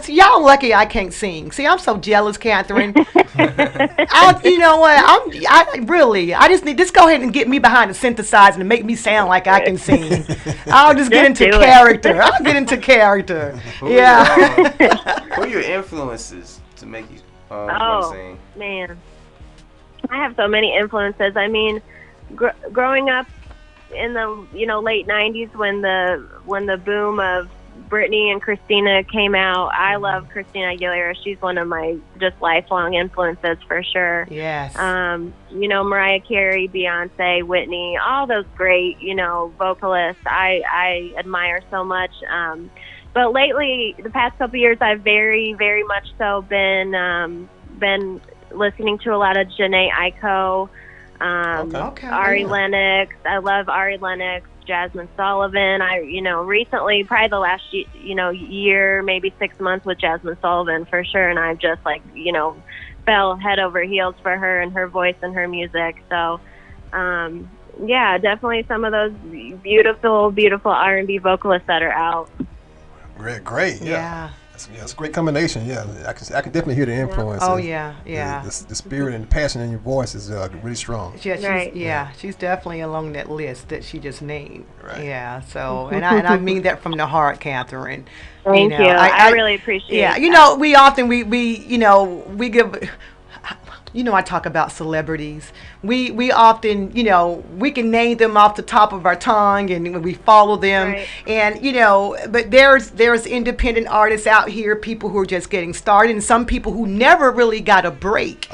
Y'all lucky I can't sing. See, I'm so jealous, Katherine. You know what? I just need go ahead and get me behind the synthesizer and make me sound like I can sing. I'll just get into character. I'll get into character. Who are your influences to make you want to sing? Man, I have so many influences. I mean, growing up in the late 90s when the boom of Britney and Christina came out, I love Christina Aguilera. She's one of my just lifelong influences for sure. Yes. Mariah Carey, Beyonce, Whitney, all those great vocalists I admire so much. But lately, the past couple years, I've very, very much so been listening to a lot of Jhené Aiko. Ari Lennox. I love Ari Lennox, Jasmine Sullivan. I recently, probably the last year, maybe 6 months with Jasmine Sullivan for sure, and I've just fell head over heels for her and her voice and her music. So definitely some of those beautiful R&B vocalists that are out. Great. Yeah. It's a great combination. Yeah, I can definitely hear the influence. Oh yeah. The spirit and the passion in your voice is really strong. She's definitely along that list that she just named. Right. Yeah. So and I mean that from the heart, Katherine. Thank you. I really appreciate. Yeah. That. We often we give. I talk about celebrities. We often, we can name them off the top of our tongue and we follow them. Right. And, but there's independent artists out here, people who are just getting started, and some people who never really got a break.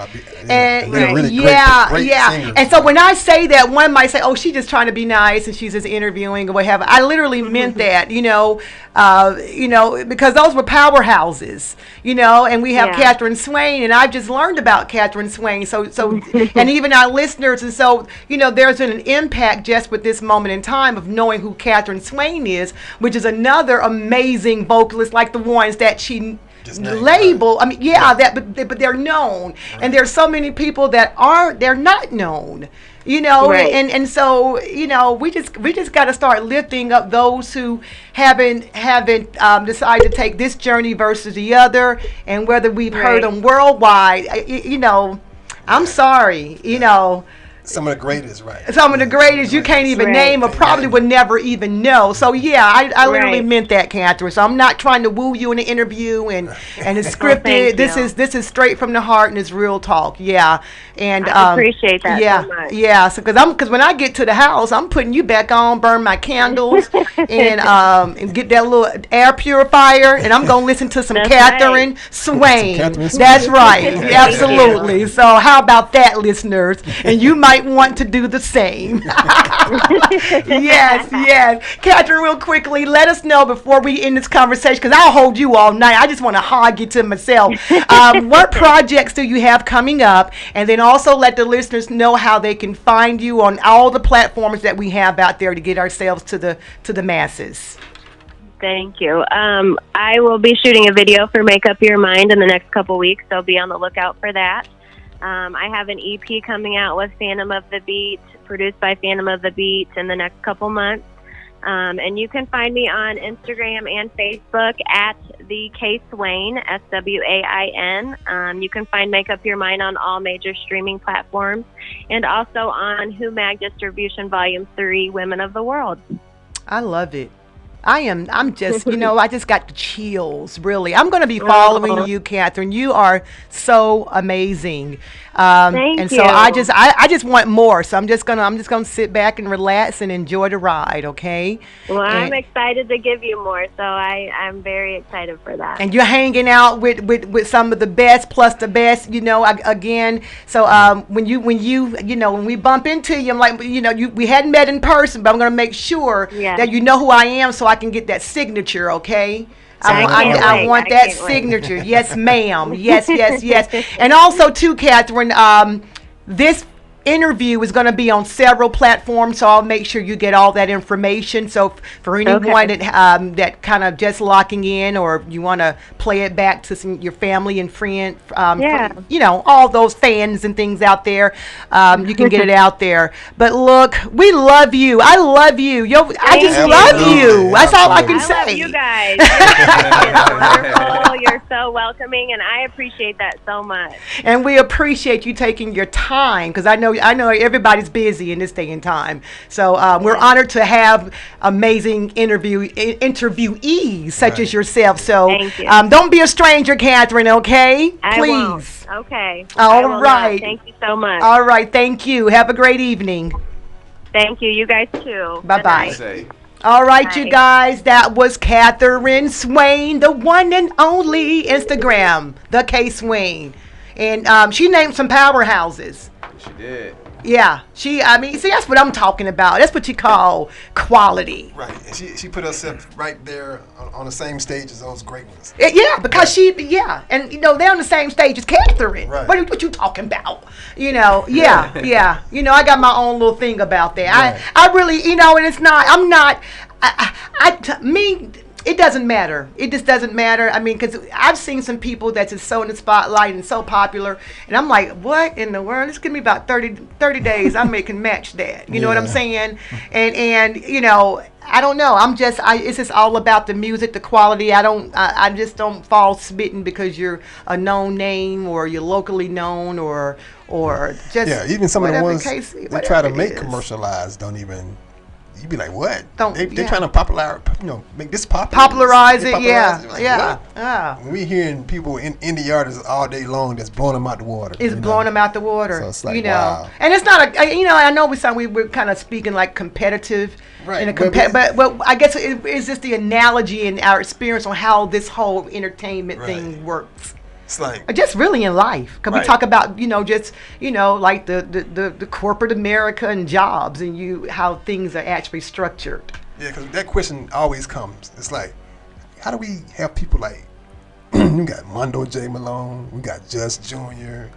And really great singers. And so when I say that, one might say, oh, she's just trying to be nice and she's just interviewing or whatever. I literally meant that, because those were powerhouses, and we have Katherine Swain, and I've just learned about Katherine Swain. So and even our listeners, and so there's been an impact just with this moment in time of knowing who Katherine Swain is, which is another amazing vocalist like the ones that she label. I mean, but they're known, and there's so many people that they're not known. Right. And so we just got to start lifting up those who haven't decided to take this journey versus the other, and whether we've heard them worldwide. I'm sorry, Some of the greatest, right? Some of the greatest you can't even name or probably would never even know. So I literally meant that, Katherine. So I'm not trying to woo you in an interview and it's scripted. This is straight from the heart and it's real talk. Yeah, and I appreciate that so much. Yeah, so because when I get to the house, I'm putting you back on, burn my candles, and get that little air purifier, and I'm gonna listen to some Katherine Swain. That's right, absolutely. So how about that, listeners? And you might want to do the same. Yes. Katherine, real quickly, let us know before we end this conversation, because I'll hold you all night. I just want to hog you to myself. What projects do you have coming up? And then also let the listeners know how they can find you on all the platforms that we have out there to get ourselves to the masses. Thank you. I will be shooting a video for Make Up Your Mind in the next couple weeks, so be on the lookout for that. I have an EP coming out with Phantom of the Beat, produced by Phantom of the Beat, in the next couple months. And you can find me on Instagram and Facebook at the K Swain, SWAIN. You can find Make Up Your Mind on all major streaming platforms, and also on Who Mag Distribution Volume 3, Women of the World. I love it. I'm just, I just got the chills, really. I'm going to be following you, Katherine. You are so amazing. Thank and you. so I just want more. So I'm just gonna sit back and relax and enjoy the ride, okay? Well, I'm excited to give you more, so I'm very excited for that. And you're hanging out with some of the best plus the best, again. So when we bump into you, I'm like, we hadn't met in person, but I'm gonna make sure that you know who I am, so I can get that signature, okay? I want that signature. Yes, ma'am. Yes. And also, too, Katherine, this interview is going to be on several platforms, so I'll make sure you get all that information. So for anyone that kind of just locking in, or you want to play it back to your family and friends, all those fans and things out there, you can get it out there. But look, we love you. I love you. I just love you. That's all I can say. I love you guys. It's wonderful. You're so welcoming, and I appreciate that so much. And we appreciate you taking your time, because I know everybody's busy in this day and time. So we're honored to have amazing interviewees such as yourself. So don't be a stranger, Katherine, okay? Please. I won't. Okay. All right. Thank you so much. All right. Thank you. Have a great evening. Thank you. You guys too. Bye-bye. All right, you guys, that was Katherine Swain, the one and only Instagram, the K Swain. And she named some powerhouses. She did. Yeah, see, that's what I'm talking about. That's what you call quality. Right, and she put herself right there on the same stage as those great ones. Yeah, because and they're on the same stage as Katherine. Right. What you talking about? Yeah. I got my own little thing about that. Right. I really, and it's not. I'm not. It doesn't matter. It just doesn't matter. Because I've seen some people that's just so in the spotlight and so popular, and I'm like, what in the world? It's gonna be about 30 days. I can match that. You know what I'm saying? And I don't know. It's just all about the music, the quality. I just don't fall smitten because you're a known name or you're locally known or just even some of the ones they try to make commercialized don't even. You'd be like, what? They're trying to make this popular. Popularize it, Like, yeah. When we hearing people indie artists all day long that's blowing them out the water. It's blowing them out the water. So it's like, wow. And it's not I know we're kind of speaking like competitive. Right. But I guess it's just the analogy and our experience on how this whole entertainment thing works. It's like just really in life, because we talk about like the corporate America and jobs and how things are actually structured. Yeah, because that question always comes. It's like, how do we have people like we got Mondo J Malone, we got Just Junior,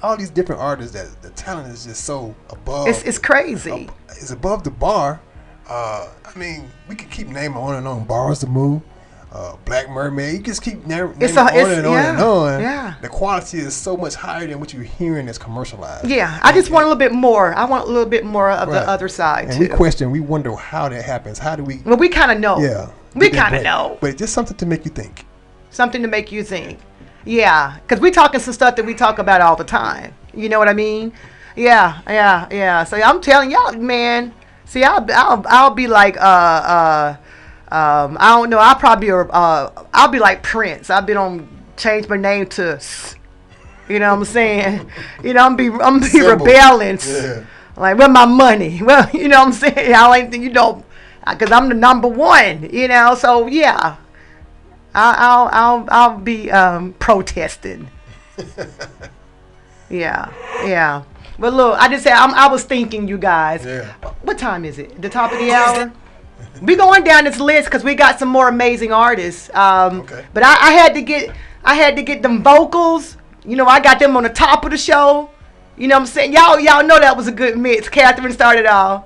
all these different artists that the talent is just so above. It's crazy. It's above the bar. We could keep naming on and on. Bars to Move. Black Mermaid, you just keep naming on and on. Yeah. The quality is so much higher than what you're hearing that's commercialized. Yeah, I just want a little bit more. I want a little bit more of the other side, and too. We wonder how that happens. How do we? Well, we kind of know. Yeah. We kind of know. But just something to make you think. Something to make you think. Yeah, because we talking some stuff that we talk about all the time. You know what I mean? Yeah. So I'm telling y'all, man. See, I'll be like, I don't know. I'll be like Prince. I've been on change my name to, you know what I'm saying? I'm be rebelling. Yeah. Like, where my money? Well, you know what I'm saying? I ain't because I'm the number one. So yeah, I'll be protesting. Yeah. But look, I just said I was thinking, you guys. Yeah. What time is it? The top of the hour. We going down this list because we got some more amazing artists. But I had to get them vocals. I got them on the top of the show. You know what I'm saying? Y'all know that was a good mix. Katherine started off.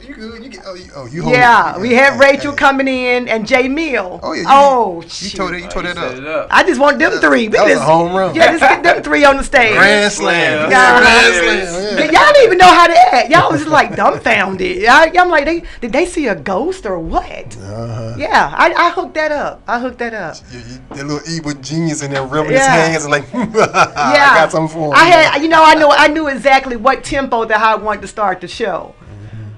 You good? You get? You hold Yeah, it. we had Rachel coming in and Jay Mill. Oh yeah. You tore that up. I just want them three. That was a home run. Yeah, just get them three on the stage. Grand slam. Grand slam. Yeah. Y'all didn't even know how to act. Y'all was just like dumbfounded. I'm like, did they see a ghost or what? Yeah, I hooked that up. That little evil genius in there rubbing his hands and like, I got something for him. I knew exactly what tempo that I wanted to start the show.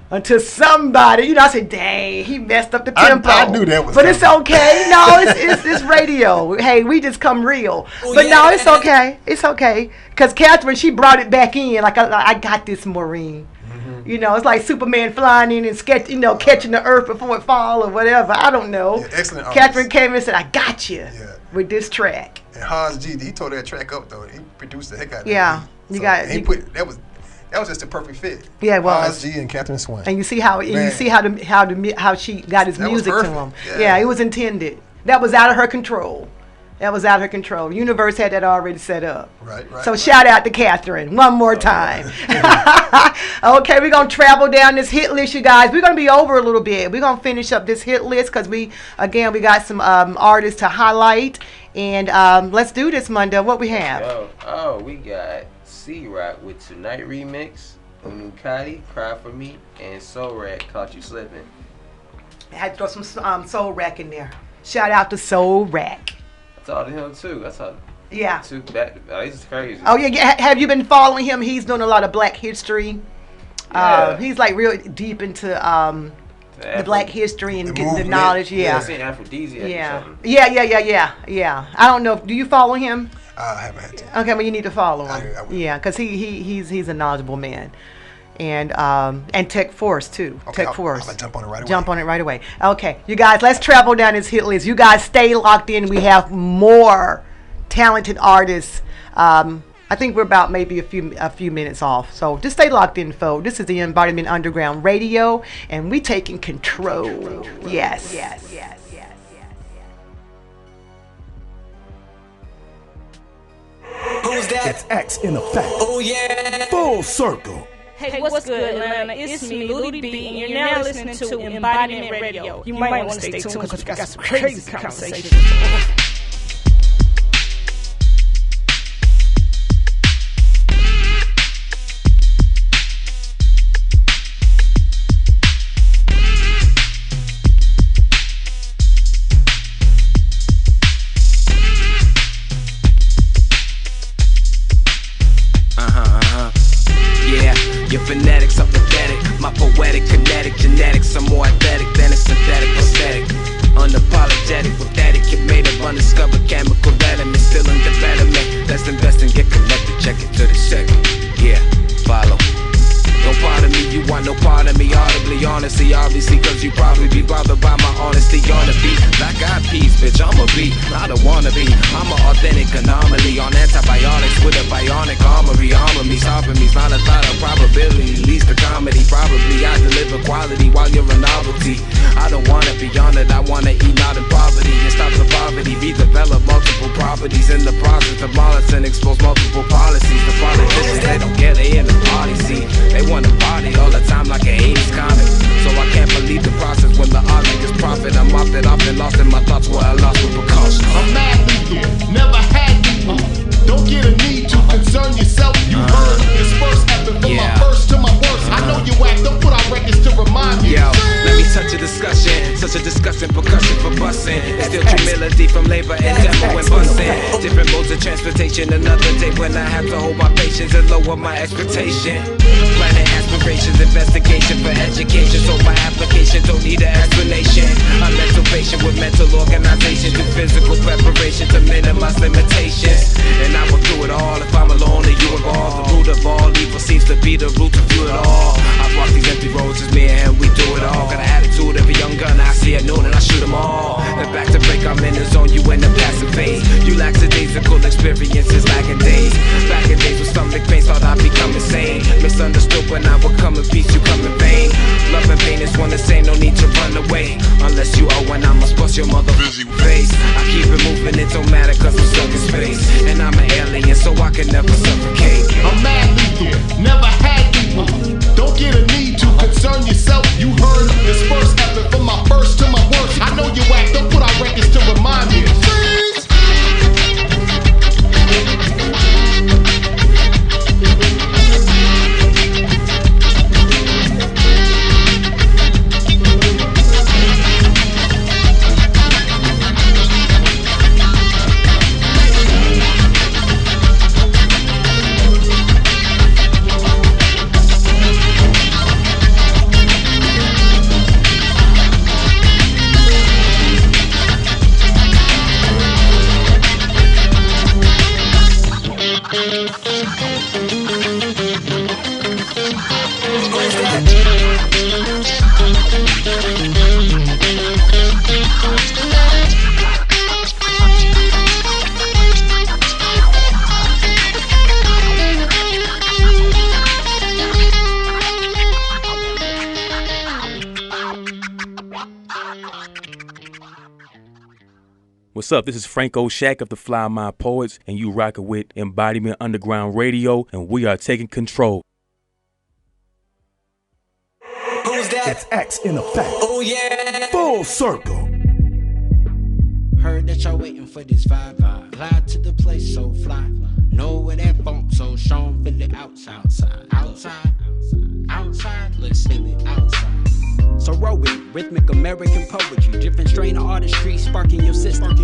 Until somebody, I said, dang, he messed up the tempo. I knew that was But it's okay. No, it's radio. Hey, we just come real. No, it's okay. It's okay. Because Katherine, she brought it back in. Like, I got this, Maureen. It's like Superman flying in and catching the earth before it fall or whatever. I don't know. Yeah, excellent. Katherine came in and said, I got you with this track. And Hans G, he tore that track up though. He produced the heck out of it. Yeah, that was just a perfect fit. Yeah, it was. Hans G and Katherine Swain. And you see how she got his music to him. Yeah, it was intended. That was out of her control. Universe had that already set up. Right. So shout out to Katherine one more time. Okay, we're going to travel down this hit list, you guys. We're going to be over a little bit. We're going to finish up this hit list because we got some artists to highlight. And let's do this, Munda. What we have? We got C-Rock with Tonight Remix, Unukati, Cry For Me, and Soul Rack, Caught You Slipping. I had to throw some Soul Rack in there. Shout out to Soul Rack. I thought of him too. That's how. Yeah. This is crazy. Oh yeah. Have you been following him? He's doing a lot of Black history. Yeah. He's like real deep into the Black history and getting the knowledge. Yeah. I've seen Aphrodisiac. Yeah. I don't know. Do you follow him? I haven't had to. Okay, well you need to follow him. I will. Yeah, because he's a knowledgeable man. And Tech Force too. Okay, Tech Force. I'm gonna jump on it right away. Okay, you guys, let's travel down this hit list. You guys stay locked in. We have more talented artists. I think we're about maybe a few minutes off. So just stay locked in, folks. This is the Mbodyment Underground Radio, and we taking control. Yes. Who's that? It's X in effect. Oh yeah. Full circle. Hey, what's good, Atlanta? It's me, Ludi B, and you're now listening to Embodiment Radio. You might want to stay tuned because we got some crazy conversations. Your phonetics are pathetic. My poetic, kinetic, genetics are more athletic than a synthetic prosthetic. Unapologetic with etiquette made of undiscovered chemical elements. Still in development. Let's invest and get connected. Check it to the second. Yeah, follow. Don't bother me, you want no part of me. Audibly, honestly, obviously, cause you probably be bothered by my honesty on the beat. Like peas, bitch, I'm a beat, I don't wanna be. I'm an authentic anomaly on antibiotics with a bionic armory. Armor me, stopping me's not a thought of probability. Least the comedy, probably I deliver quality while you're a novelty. I don't wanna be honored, I wanna eat out in poverty and stop the poverty. Redevelop multiple properties in the process, demolish and expose multiple policies. The politicians, they don't care, they in the party seat. They wanna party all the time like an 80s comic. So I can't believe the process when the object is profit. I'm off that I've been lost in my thoughts where I lost with precaution. I'm mad lethal, never had lethal. Don't get a need to concern yourself. You heard disperse effort from my first to my worst. I know you whack, don't put out records to remind me. Yo, let me touch a discussion. Such a disgusting percussion for bussin'. It's still humility from labor and demo and bussin'. Different modes of transportation. Another day when I have to hold my patience and lower my expectation. Planning aspirations, investigation for education. So my application don't need an explanation. I'm mental patient with mental organization. Do physical preparation to minimize limitations. And I will do it all if I'm alone and you involved. The root of all evil seems to be the root of you at all. I walk these empty roads, it's me and him, we do it all. Got an attitude of a young gun, I see at noon and I shoot them all. And back to break, I'm in the zone, you in the passive phase. You lackadaisical experiences, lagging days. Back in days with stomach pains, thought I'd become insane. Misunderstood when I would come in peace, you come in vain. Love and pain is one the same, no need to run away. Unless you owe and I must bust your mother busy face. I keep it moving, it don't matter cause I'm stuck in space. And I'm an alien, so I can never suffocate. I'm mad lethal, never had lethal. Don't get a need to concern yourself. You What's up? This is Franco Shack of the Fly My Poets, and you rockin' with Embodiment Underground Radio, and we are taking control. Who's that? It's X in effect. Oh yeah. Full circle. Heard that y'all waiting for this vibe. Fly to the place so fly. Know where that funk so strong. Feel it outside. Outside. Let's feel it outside. So roll with rhythmic American poetry, different strain of artistry, sparking your system.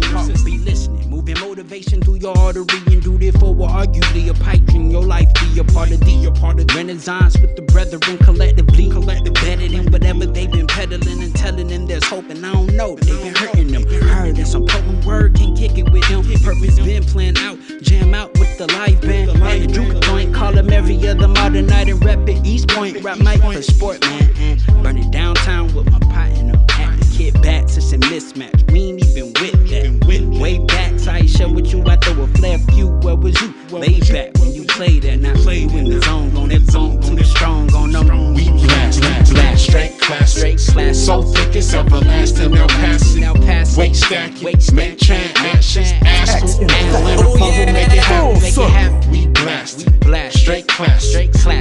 Be listening, moving motivation through your artery, and do this for what arguably a pipe dream. Your life be a part of the renaissance with the brethren collectively. Better than whatever they've been peddling and telling them there's hope, and I don't know, they've been hurting them. Heard that some potent word can kick it with them. Purpose been planned out, jam out with the live band. And the Duke joint, call them every other modern night and rep it. East Point, rap mic for sport, man. And burn it downtown with my pot and a hat. Kid bats, it's a mismatch. We ain't even with that. Way back, so I share with you. I throw a flare few. Where was you? Lay back when you play that. Now you in the zone, on that zone, too strong on them. We blast, straight class, so thick it's everlasting. Now pass it, weight stack it, make chant ashes, ask for make it happen. We blast, straight class,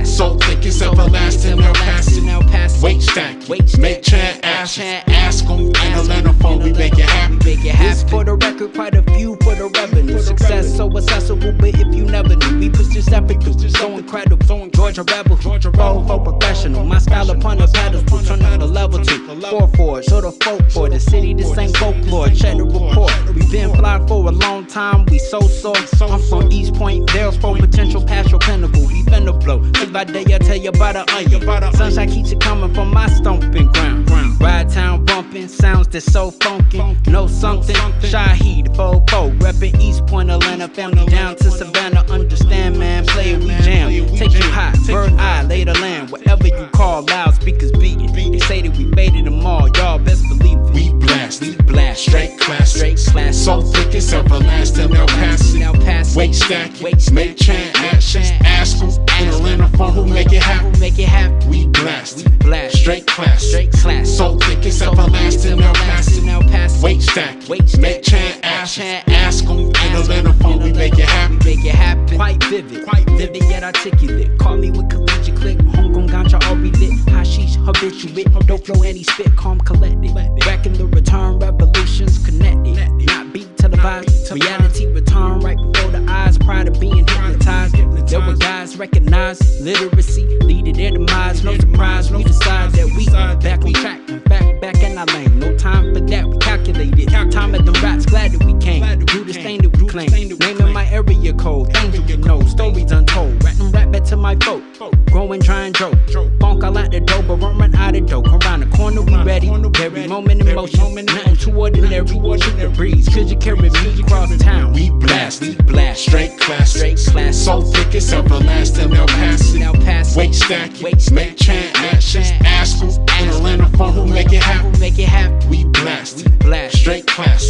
so thick it's everlasting. Now pass it, weight stack it, make chant ashes, ask them, and phone, we make it happen. This for the record, quite a few for the revenue. Success so accessible, but if you never knew, we push this effort through. So incredible, Georgia rebel, roll for professional. My style upon the pedestal, turn up the level 2, 4-4, show the folk for the city. This ain't folklore, check the report. We been fly for a long time, we so sore. I'm from East Point, there's full potential past your pinnacle. We finna blow, day by day I tell you about the onion. Sunshine keeps it coming from my stomping ground. Ride town bumping, sounds that's so funky. Know something, Shaheed, 4-4, reppin' East Point, Atlanta, family down to Savannah. Understand, man, play it, we jam. Take you high, bird eye, lay the land. Whatever you call, loudspeakers beating. They say that we faded them all, y'all best believe it. We blast, straight class, so thick it's everlasting. Now pass it, weight stack it, make chant ashes, ask them, and phone who make it happen. We blast, straight class, so thick it's everlasting. Now pass it, weight stack it, make chant ashes, ask them, and phone we make it happen. Quite vivid yet articulate. Call me with collegiate click, homegrown ganja already lit. Hashish habituate, dope flow any spit, calm collected. Back in the return, revolutions connected. Not beat televised, reality return right before the eyes. Prior to being hypnotized, there were guys recognized literacy, leading their demise. No surprise, we decide that we back on track. In fact, back in our lane. No time for that, we calculated. Time at the rats, glad that we came. Do this thing that we claim. Naming my area code, things that we know, stories untold. Rap back to my folk, growing, trying, joke. Funk all out the dough, but won't run out of dough. Come round the corner, we ready. Every moment in motion, nothing too ordinary. Shoot the breeze, cause you carry me across town. We blast, straight class, so thick it's everlasting. Now pass it, weight stack it, make chant ashes, ask them, and phone who make it happen. We blast, straight class,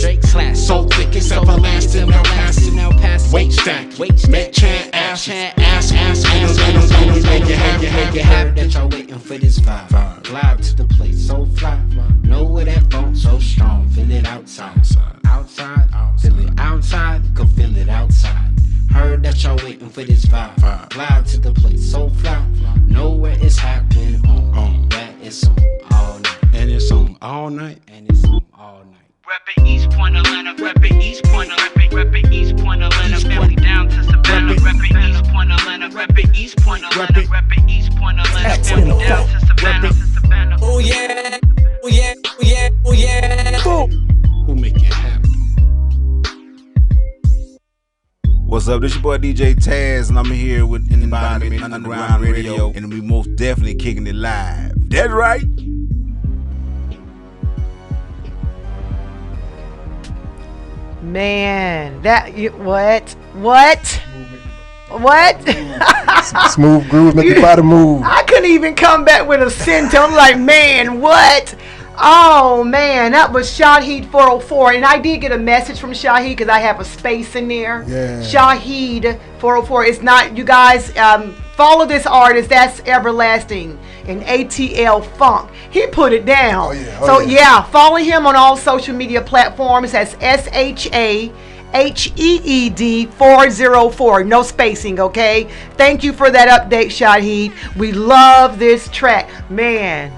so thick it's everlasting. Now pass it, weight stack it, make chant ashes, ask them, and phone we make it happen. That y'all waiting for this vibe. Glide to the place so fly. Know where that funk so strong. Feel it outside. Feel it outside. Can feel it outside. Heard that y'all waiting for this vibe. Glide to the place so fly. Know where it's happening on. That it's on all night. And it's on all night. Reppin' East Point, Atlanta. Reppin' East Point, reppin' East Point, Atlanta. Family down to Savannah. Reppin' East Point, Atlanta. Reppin' East Point, Atlanta. Reppin' East Point, Atlanta. Family down to Savannah. Oh yeah, oh yeah, oh yeah, oh yeah. Who make it happen? What's up? This your boy DJ Taz, and I'm here with Embodiment Underground Radio, and we most definitely kicking it live. That's right. Man, what? Smooth groove, make your body move. I couldn't even come back with a sentence. I'm like, man, what? Oh man, that was Shaheed 404, and I did get a message from Shaheed because I have a space in there. Yeah. Shaheed 404. It's not, you guys follow this artist. That's everlasting. and ATL Funk. He put it down. Oh, yeah. So yeah, follow him on all social media platforms. That's SHAHEED 404. No spacing, okay? Thank you for that update, Shaheed. We love this track. Man,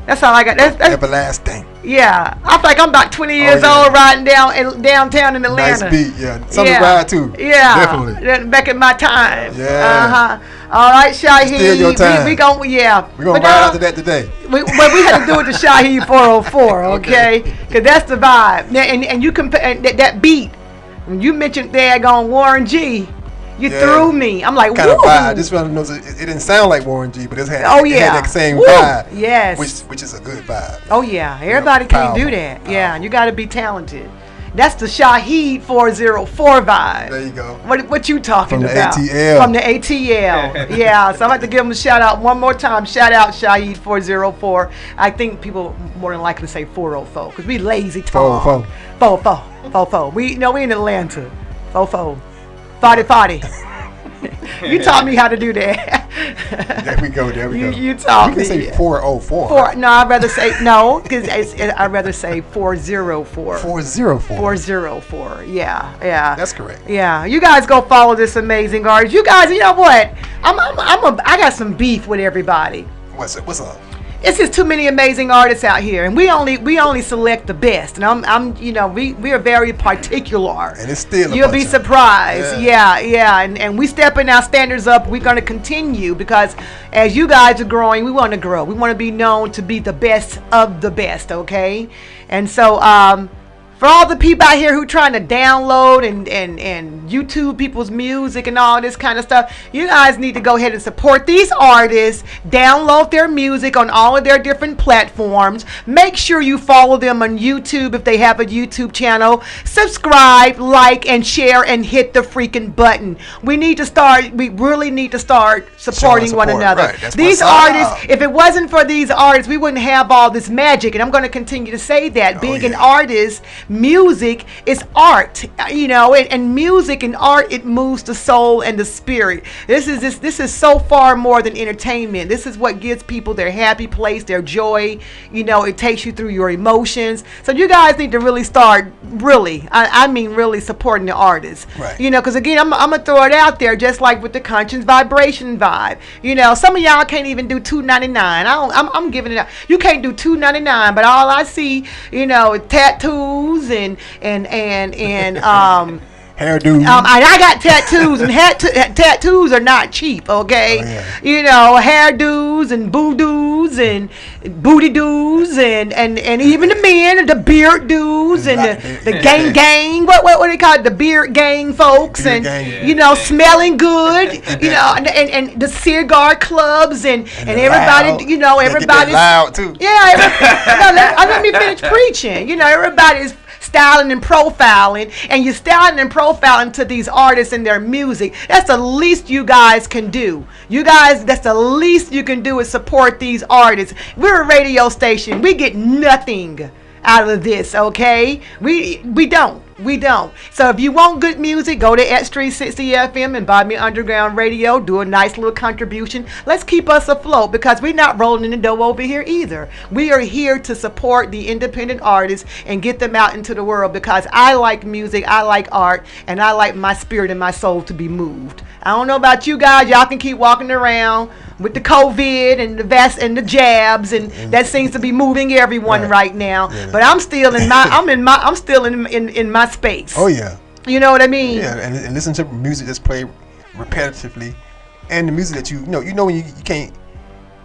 that's all I got. That's everlasting. Yeah, I feel like I'm about 20 years old riding downtown in Atlanta. Nice beat, yeah. Something to ride too. Yeah, definitely. Back in my time. Yeah. All right, Shaheed. Still your time. We gonna ride after that today. We had to do it to Shaheed 404, okay? Because that's the vibe. And you compare that beat. When you mentioned daggone Warren G, you threw me. I'm like, kind of vibe. This one knows it didn't sound like Warren G, but it had, it had that same vibe. Yes. Which is a good vibe. Oh yeah, everybody can't do that. Yeah, and you got to be talented. That's the Shaheed 404 vibe. There you go. What you talking about? From the ATL. From the ATL. Yeah, so I'm going to give him a shout out one more time. Shout out Shaheed 404. I think people more than likely say 404 because we lazy talk. 404. We in Atlanta. 44. 40. You taught me how to do that. There we go. You taught me. You can say 404. No, I'd rather say no, because I'd rather say 404. 404. Yeah. That's correct. Yeah, you guys go follow this amazing artist. You guys, you know what? I got some beef with everybody. What's up? It's just too many amazing artists out here, and we only select the best. And we are very particular. And it's still you'll be surprised. Yeah. And we stepping our standards up. We're going to continue because as you guys are growing, we want to grow. We want to be known to be the best of the best. Okay, and so for all the people out here who trying to download and YouTube people's music and all this kind of stuff, you guys need to go ahead and support these artists. Download their music on all of their different platforms. Make sure you follow them on YouTube if they have a YouTube channel. Subscribe, like, and share, and hit the freaking button. We really need to start supporting one another. Right. These artists, if it wasn't for these artists, we wouldn't have all this magic. And I'm going to continue to say that. Being an artist, music is art, and music and art, it moves the soul and the spirit. This is so far more than entertainment. This is what gives people their happy place, their joy. It takes you through your emotions. So you guys need to really start really supporting the artists. Right. Because again, I'm gonna throw it out there, just like with the conscious vibration vibe. Some of y'all can't even do $2.99. I'm giving it up. You can't do $2.99, but all I see, tattoos and hairdos. I got tattoos, and tattoos are not cheap, okay? Oh, yeah. Hairdos and boo-doos and booty-doos and even the men, the beard dudes and the gang, what do they call it? The beard gang folks, beard and gang, smelling good, and the cigar clubs and everybody, loud. Everybody's loud too. Yeah, let me finish preaching. Everybody's styling and profiling, and you're styling and profiling to these artists and their music. That's the least you guys can do. You guys, that's the least you can do is support these artists. We're a radio station. We get nothing out of this, okay? We don't. So if you want good music, go to X360 FM and Mbodyment Underground Radio. Do a nice little contribution. Let's keep us afloat because we're not rolling in the dough over here either. We are here to support the independent artists and get them out into the world because I like music, I like art, and I like my spirit and my soul to be moved. I don't know about you guys. Y'all can keep walking around with the COVID and the vest and the jabs, and that seems to be moving everyone right now. Yeah. But I'm still in my space. Oh yeah. You know what I mean? Yeah, and listen to music that's played repetitively, and the music that you know when you can't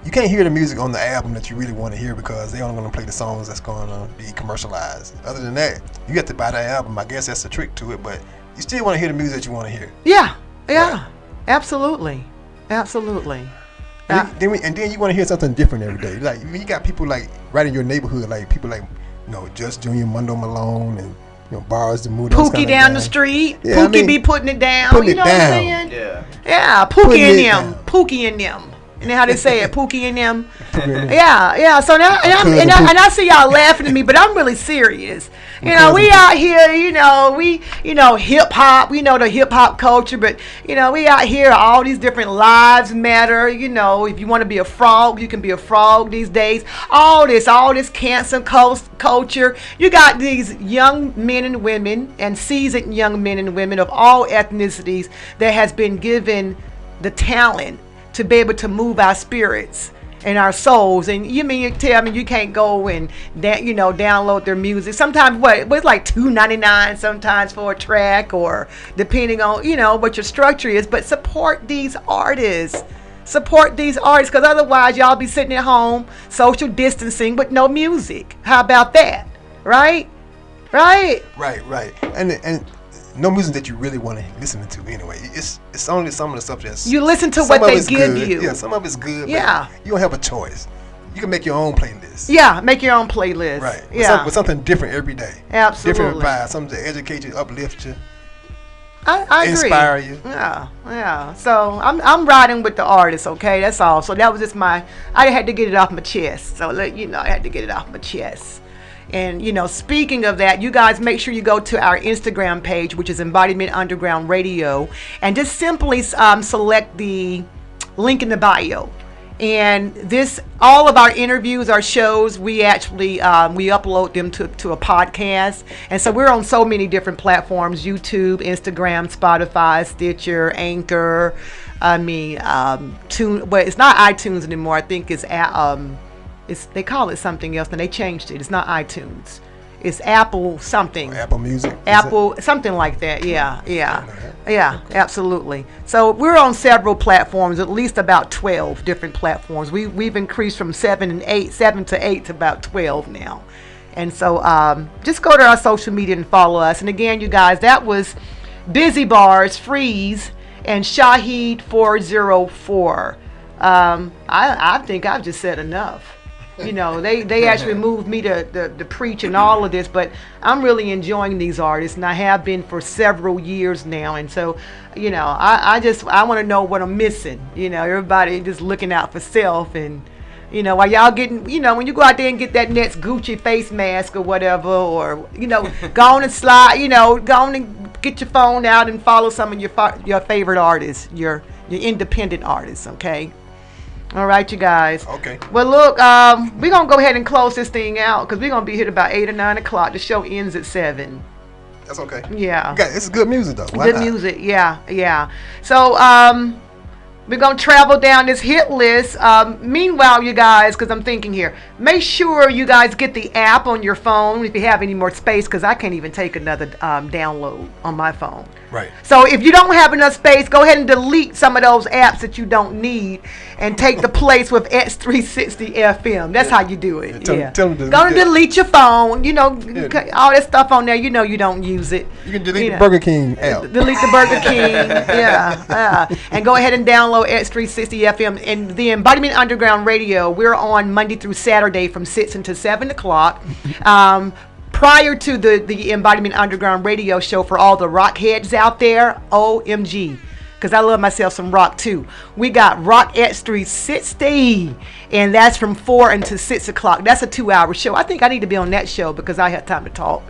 hear the music on the album that you really want to hear because they only going to play the songs that's going to be commercialized. Other than that, you have to buy the album. I guess that's the trick to it, but you still want to hear the music that you want to hear. Yeah, right? Absolutely. And then you want to hear something different every day. Like you got people like right in your neighborhood, like people like Just Junior, Mundo Malone, and Bars the Mood. Pookie down the street. Yeah, Pookie be putting it down. Putting you know it down. What I'm saying? Yeah, Pookie and them. And then how they say it, Pookie and them. Yeah. So now, and I see y'all laughing at me, but I'm really serious. We out here, hip hop. We know the hip hop culture, but we out here. All these different lives matter. If you want to be a frog, you can be a frog these days. All this cancer culture. You got these young men and women, and seasoned young men and women of all ethnicities that has been given the talent to be able to move our spirits and our souls. And you tell me you can't go and download their music? Sometimes it's like $2.99 sometimes for a track, or depending on what your structure is. But support these artists. Because otherwise y'all be sitting at home social distancing with no music. How about that? Right. And no music that you really want to listen to anyway. It's only some of the stuff that's you listen to what they give you. Yeah, some of it's good. Yeah, but you don't have a choice. You can make your own playlist. Yeah, make your own playlist. Right. Yeah, with something different every day. Absolutely. Different vibe. Something to educate you, uplift you. I agree. Inspire you. Yeah. So I'm riding with the artist. Okay, that's all. So that was just I had to get it off my chest. So I had to get it off my chest. And speaking of that, you guys make sure you go to our Instagram page, which is Embodiment Underground Radio, and just simply select the link in the bio. And all of our interviews, our shows, we actually we upload them to a podcast. And so we're on so many different platforms: YouTube, Instagram, Spotify, Stitcher, Anchor. It's not iTunes anymore. I think they call it something else, and they changed it. It's not iTunes. It's Apple something. Apple Music. Apple something like that. Yeah, absolutely. So we're on several platforms, at least about 12 different platforms. We've increased from 7 to 8 to about 12 now. And so just go to our social media and follow us. And again, you guys, that was Busy Bars, Freeze, and Shahid 404. I think I've just said enough. They actually moved me to preach and all of this, but I'm really enjoying these artists, and I have been for several years now. And so, I want to know what I'm missing. Everybody just looking out for self, and while y'all getting, when you go out there and get that next Gucci face mask or whatever, or go on and slide, go on and get your phone out and follow some of your favorite artists, your independent artists. Okay. All right, you guys. Okay. Well, look, we're going to go ahead and close this thing out because we're going to be here about 8 or 9 o'clock. The show ends at 7. That's okay. Yeah. It's good music, though. Good music, yeah. So, we're going to travel down this hit list. Meanwhile, you guys, because I'm thinking here, make sure you guys get the app on your phone if you have any more space, because I can't even take another download on my phone. Right. So if you don't have enough space, go ahead and delete some of those apps that you don't need and take the place with X360 FM. That's how you do it. Tell them to go and delete your phone. All that stuff on there, you don't use it. You can delete the Burger King app. Delete the Burger King. Yeah. And go ahead and download X360 FM. And the Embodiment Underground Radio, we're on Monday through Saturday from 6 until 7 o'clock. Prior to the Embodiment Underground Radio show, for all the rock heads out there, OMG, because I love myself some rock too. We got Rock X360, and that's from 4 until 6 o'clock. That's a 2-hour show. I think I need to be on that show because I have time to talk.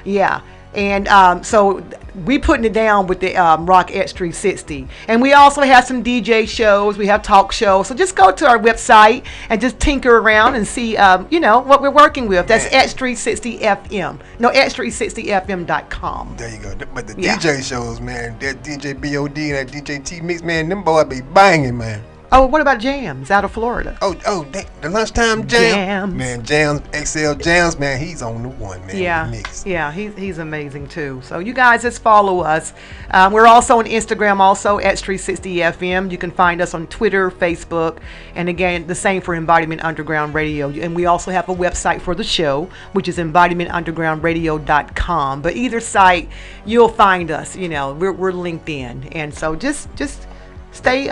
Yeah. And so we putting it down with the Rock X360. And we also have some DJ shows. We have talk shows. So just go to our website and just tinker around and see, what we're working with. That's X360 FM. No, X360FM.com. There you go. But the DJ shows, man, that DJ BOD and that DJ T-Mix, man, them boys be banging, man. Oh, what about Jams out of Florida? The lunchtime jam. Man, Jams, XL Jams, man, he's on the one, man. Yeah, mix. Yeah, he's amazing too. So you guys just follow us. We're also on Instagram, also X360 FM. You can find us on Twitter, Facebook, and again, the same for Embodiment Underground Radio. And we also have a website for the show, which is embodimentundergroundradio.com. But either site, you'll find us. We're linked in, and so just stay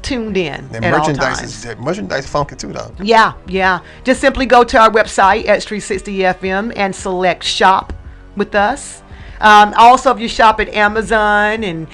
tuned in. And at merchandise merchandise funky too, though. Yeah. Just simply go to our website, X360 FM, and select shop with us. Also, if you shop at Amazon, and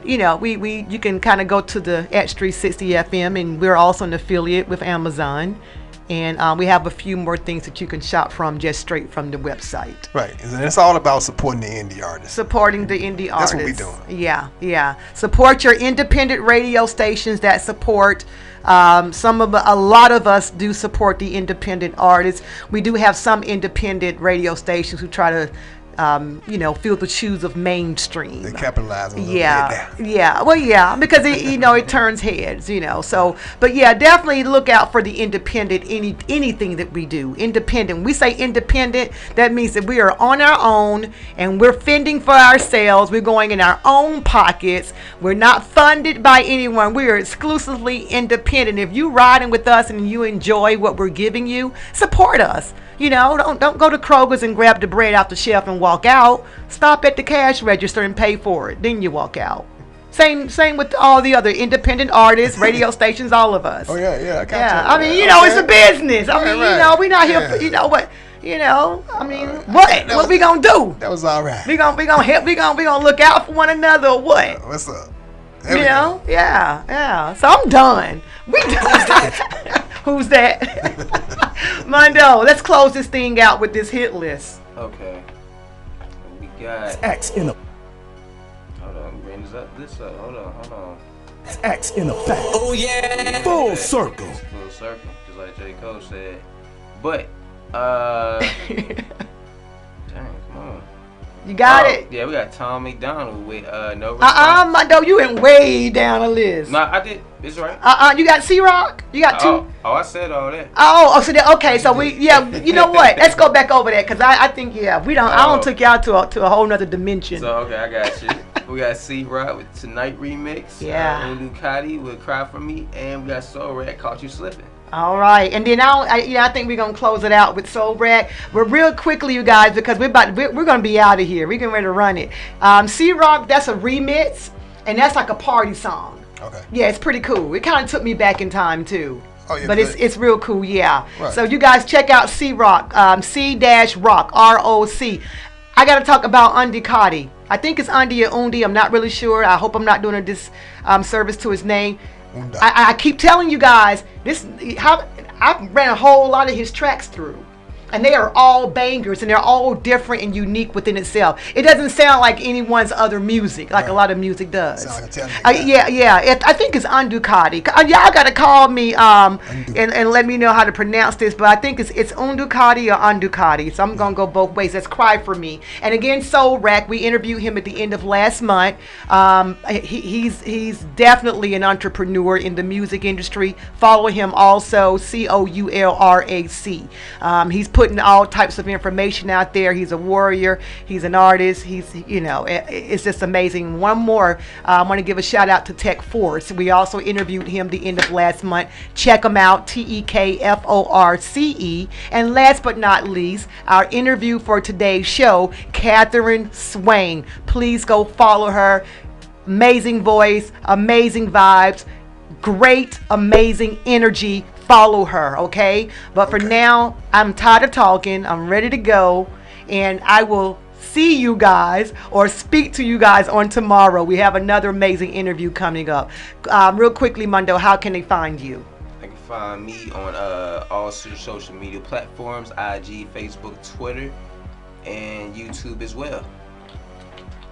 you can kind of go to the X360 FM, and we're also an affiliate with Amazon. And we have a few more things that you can shop from just straight from the website. Right. And it's all about supporting the indie artists. Supporting the indie artists. That's what we're doing. Yeah. Support your independent radio stations that support. A lot of us do support the independent artists. We do have some independent radio stations who try to fill the shoes of mainstream. They capitalize on Yeah. Well, yeah, because it turns heads, So, but yeah, definitely look out for the independent. Anything that we do, independent. When we say independent, that means that we are on our own and we're fending for ourselves. We're going in our own pockets. We're not funded by anyone. We are exclusively independent. If you riding with us and you enjoy what we're giving you, support us. Don't go to Kroger's and grab the bread off the shelf and walk out. Stop at the cash register and pay for it. Then you walk out. Same with all the other independent artists, radio stations, all of us. Oh yeah, I got you. I mean, it's a business. I mean, we're not here for, what. What we gonna do? That was all right. We gonna look out for one another or what? What's up? Yeah. So I'm done. We done. Who's that? Mondo, let's close this thing out with this hit list. Okay. We got X in a. Hold on, bring this up. Hold on. X in effect. Oh yeah. Full circle. Full circle, just like J. Cole said. But dang, come on. You got it. Yeah, we got Tom McDonald with no response. Mondo, you went way down the list. No, I did. It's right. You got C-Rock. You got two. Oh, I said all that. Okay. So you know what? Let's go back over that because I think we don't. I don't took y'all to a whole nother dimension. So okay, I got you. We got C-Rock with Tonight Remix. Yeah. Ducati with Cry For Me, and we got Soul Rat Caught You Slipping. All right, and then I think we're gonna close it out with Soul Rat. But real quickly, you guys, because we're gonna be out of here. We're getting ready to run it. C-Rock, that's a remix, and that's like a party song. Okay. Yeah, it's pretty cool. It kind of took me back in time too. Oh, yeah, but it's real cool, yeah. Right. So you guys check out C-Rock, C-Rock, R-O-C. I got to talk about Ducati. I think it's Undi or Undi. I'm not really sure. I hope I'm not doing a disservice to his name. I keep telling you guys I ran a whole lot of his tracks through. And they are all bangers, and they're all different and unique within itself. It doesn't sound like anyone's other music, like a lot of music does. Yeah. I think it's Ducati. Y'all got to call me and let me know how to pronounce this, but I think it's Ducati or Ducati. So I'm going to go both ways. That's Cry For Me. And again, Soul Rack, we interviewed him at the end of last month. He's definitely an entrepreneur in the music industry. Follow him also, COULRAC. He's putting all types of information out there. He's a warrior. He's an artist. It's just amazing. One more, I want to give a shout out to Tech Force. We also interviewed him the end of last month. Check him out, TEKFORCE. And last but not least, our interview for today's show, Katherine Swain. Please go follow her. Amazing voice, amazing vibes, great, amazing energy. Follow her, okay? But for now, I'm tired of talking. I'm ready to go. And I will see you guys or speak to you guys on tomorrow. We have another amazing interview coming up. Real quickly, Mondo, how can they find you? They can find me on all social media platforms, IG, Facebook, Twitter, and YouTube as well.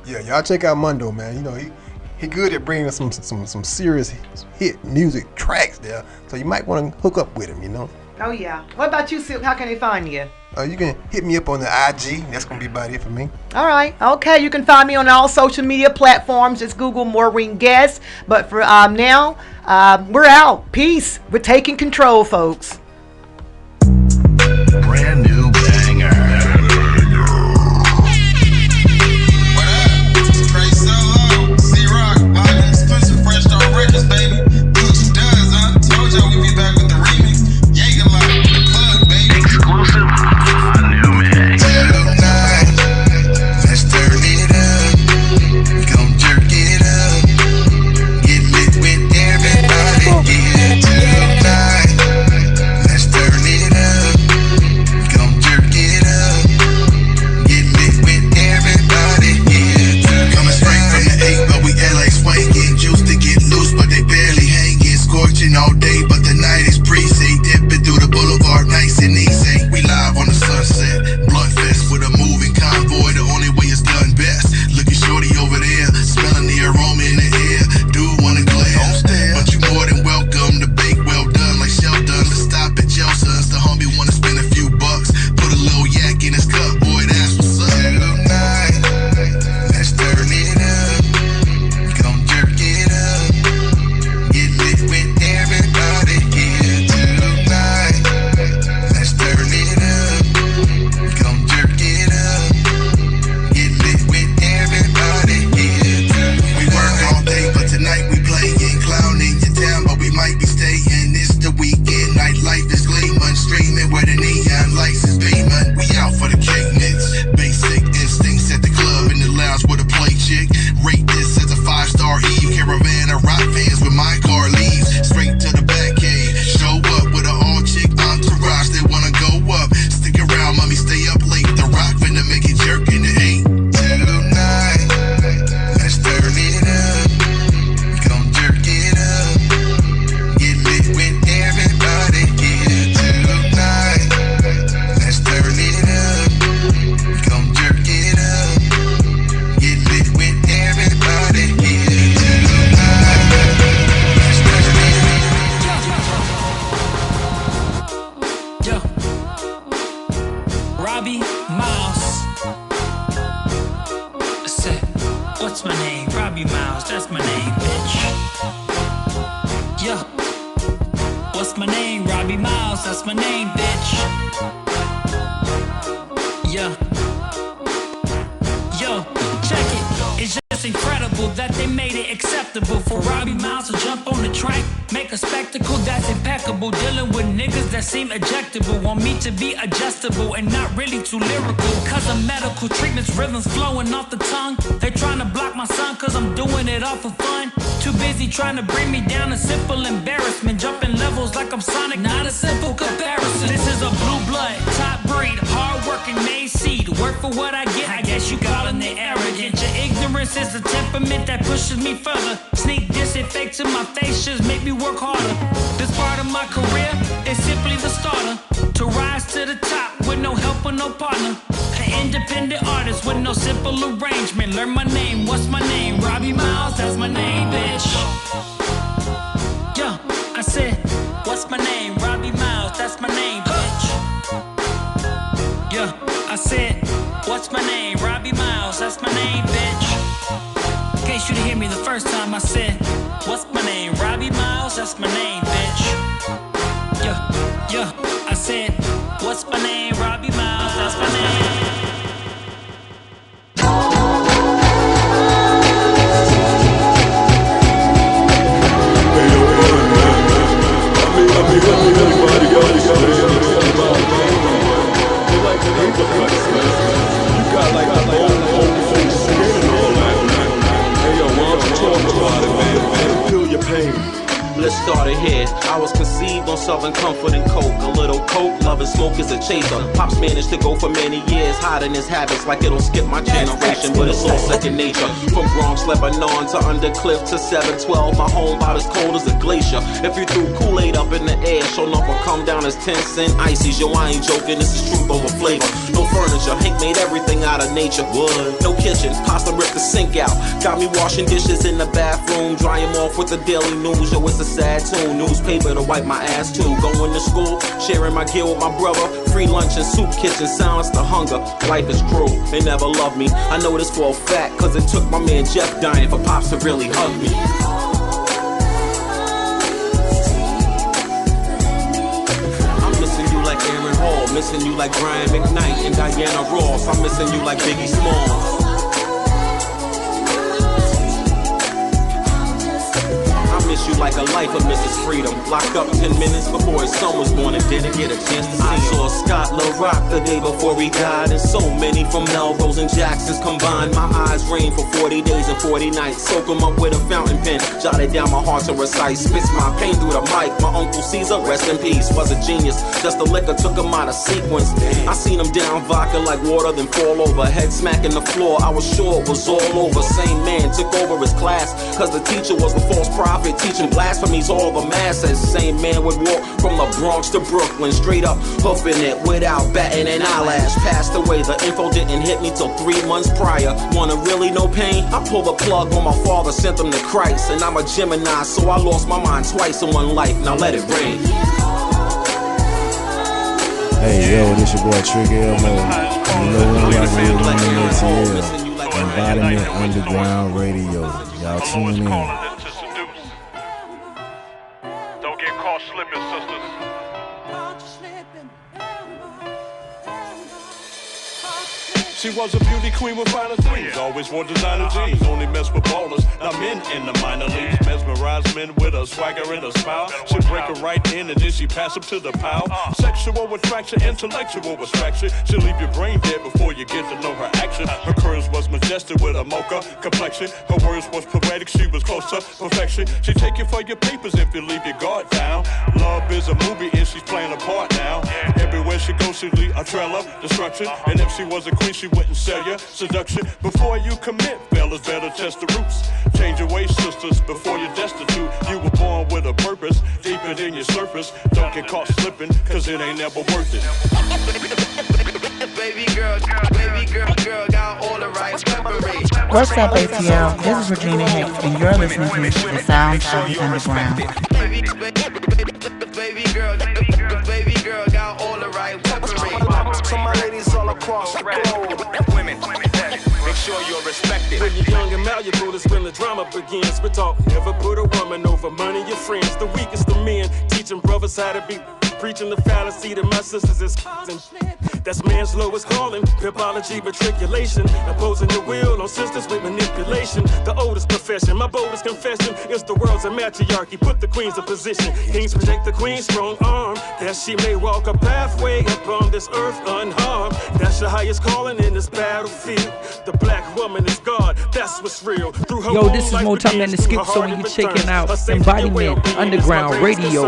Yeah, y'all check out Mondo, man. He good at bringing us some serious hit music tracks there, so you might want to hook up with him, Oh yeah. What about you, Silk? How can they find you? You can hit me up on the IG. That's gonna be about it for me. All right. Okay. You can find me on all social media platforms. Just Google Maureen Guest. But for now, we're out. Peace. We're taking control, folks. Brand new banger. that's my name, bitch. Yeah. What's my name? Robbie Miles, that's my name, bitch. Yeah. Yo, check it. It's just incredible that they made it acceptable for Robbie Miles to jump on the track, make a spectacle that's impeccable. Dealing with niggas that seem ejectable, want me to be adjustable and not really too lyrical. Cause of medical treatments, rhythms flowing off the tongue. They trying to block my son cause I'm doing it all for fun. Too busy trying to bring me down, a simple embarrassment. Jumping levels like I'm Sonic, not a simple comparison. This is a blue blood, top breed, hard-working made seed. Work for what I get, I guess you calling it arrogant. Your ignorance is a temperament that pushes me further. Sneak this and fake to my face just make me work harder. This part of my career is simply the starter. To rise to the top with no help or no partner. An independent artist with no simple arrangement. Learn my name, what's my name? Robbie Miles, that's my name, bitch. Yeah, I said, what's my name? Robbie Miles, that's my name, bitch. Yeah, I said, what's my name? Robbie Miles, that's my name, bitch. In case you didn't hear me the first time, I said, what's my name? Robbie Miles, that's my name, bitch. Yeah, I said, what's my name? Robbie Miles, that's my name. Feel your pain. Let's start it here. I was conceived on Southern Comfort and Coke. A little coke, love and smoke is a chaser. Pops managed to go for many years, hiding his habits like it'll skip my generation, but it's all second nature. From Bronx, Lebanon to Undercliff to 712, my home about as cold as a glacier. If you threw Kool-Aid up in the air, sure enough will come down as 10 cent ices. Yo, I ain't joking, this is truth over flavor. No furniture, Hank made everything out of nature. Wood, no kitchen, pasta ripped the sink out. Got me washing dishes in the bathroom, dry them off with the Daily News. Yo, it's a sad tune, newspaper to wipe my ass too. Going to school, sharing my gear with my brother. Free lunch and soup kitchen, silence the hunger. Life is cruel, they never loved me. I know this for a fact, cause it took my man Jeff dying for Pops to really hug me. I'm missing you like Aaron Hall, missing you like Brian McKnight and Diana Ross. I'm missing you like Biggie Smalls. Miss you like a life of Mrs. Freedom. Locked up 10 minutes before his son was born and didn't get a chance to see him. I saw Scott LaRock the day before he died, and so many from Melrose and Jackson's combined. My eyes rained for 40 days and 40 nights. Soak them up with a fountain pen, jotted down my heart to recite. Spits my pain through the mic. My Uncle Caesar, rest in peace, was a genius. Just the liquor took him out of sequence. I seen him down vodka like water, then fall over. Head smacking the floor, I was sure it was all over. Same man took over his class, cause the teacher was the false prophet. Teaching blasphemies all the masses. Same man would walk from the Bronx to Brooklyn, straight up hoofing it without batting an eyelash. Passed away, the info didn't hit me till 3 months prior. Wanna really know pain? I pulled the plug when my father sent them to Christ. And I'm a Gemini, so I lost my mind twice in one life. Now let it rain. Hey yo, this your boy Trigger Elmo. You know when we rockin' with ATL. Embodiment Underground Radio. Y'all tune in. Slipping, sisters. She was a beauty queen with finer things. Always wore designer jeans. Only mess with ballers, not men in the minor leagues. Mesmerize men with a swagger and a smile. She break her right in and then she pass them to the pile. Sexual attraction, intellectual attraction. She'll leave your brain dead before you get to know her action. Her curves was majestic with a mocha complexion. Her words was poetic, she was close to perfection. She take you for your papers if you leave your guard down. Love is a movie and she's playing a part now. Everywhere she goes, she leave a trail of destruction. And if she was a queen, she wouldn't sell you seduction. Before you commit, fellas, better test the roots. Change your ways, sisters, before you're destitute. You were born with a purpose, deeper than your surface. Don't get caught slipping, cause it ain't never worth it. Baby girl, got all the right memories. What's up, ATL? This is Regina Hicks, and you're listening to the Sounds of the Underground. Baby girl, got all the right weaponry. So my ladies all across the globe. Women, make sure you're respected. When you're young and valuable is when the drama begins. We talk, never put a woman over money, your friends. The weakest of men, teaching brothers how to be. Preaching the fallacy that my sisters is and that's man's lowest calling. Pipology, matriculation. Imposing your will on sisters with manipulation. The oldest profession, my boldest confession is the world's a matriarchy. Put the queens in position. Kings protect the queen's strong arm, that she may walk a pathway upon this earth unharmed. That's your highest calling in this battlefield. The black woman is God, that's what's real. Through her Yo, this is more time than the skip, so when you checking out Embodiment Underground Radio.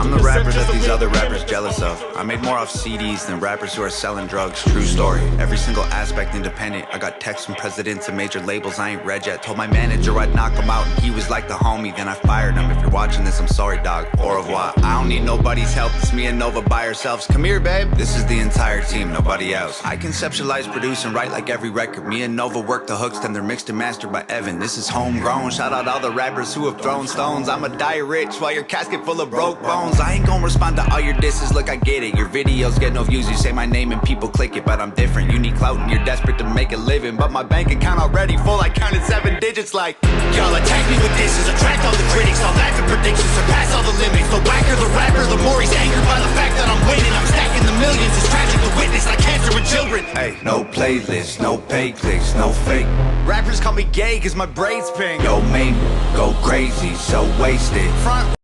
I'm the rapper that these other rappers jealous of. I made more off CDs than rappers who are selling drugs. True story. Every single aspect independent. I got texts from presidents and major labels I ain't read yet. Told my manager I'd knock him out and he was like the homie. Then I fired him. If you're watching this, I'm sorry, dog. Au revoir. I don't need nobody's help. It's me and Nova by ourselves. Come here, babe. This is the entire team, nobody else. I conceptualize, produce, and write like every record. Me and Nova work the hooks, then they're mixed and mastered by Evan. This is homegrown. Shout out all the rappers who have thrown stones. I'ma die rich while your casket full of broke bones. I ain't gonna respond to all your disses, look I get it. Your videos get no views, you say my name and people click it. But I'm different, you need clout and you're desperate to make a living. But my bank account already full, I counted 7 digits like y'all attack me with disses, attract all the critics. I'll laugh at predictions, surpass all the limits. The whacker the rapper, the more he's angered by the fact that I'm winning. I'm stacking the millions, it's tragic to witness like cancer in children. Hey, no playlist, no pay clicks, no fake. Rappers call me gay cause my braids pink. Yo, mate, go crazy, so wasted. Front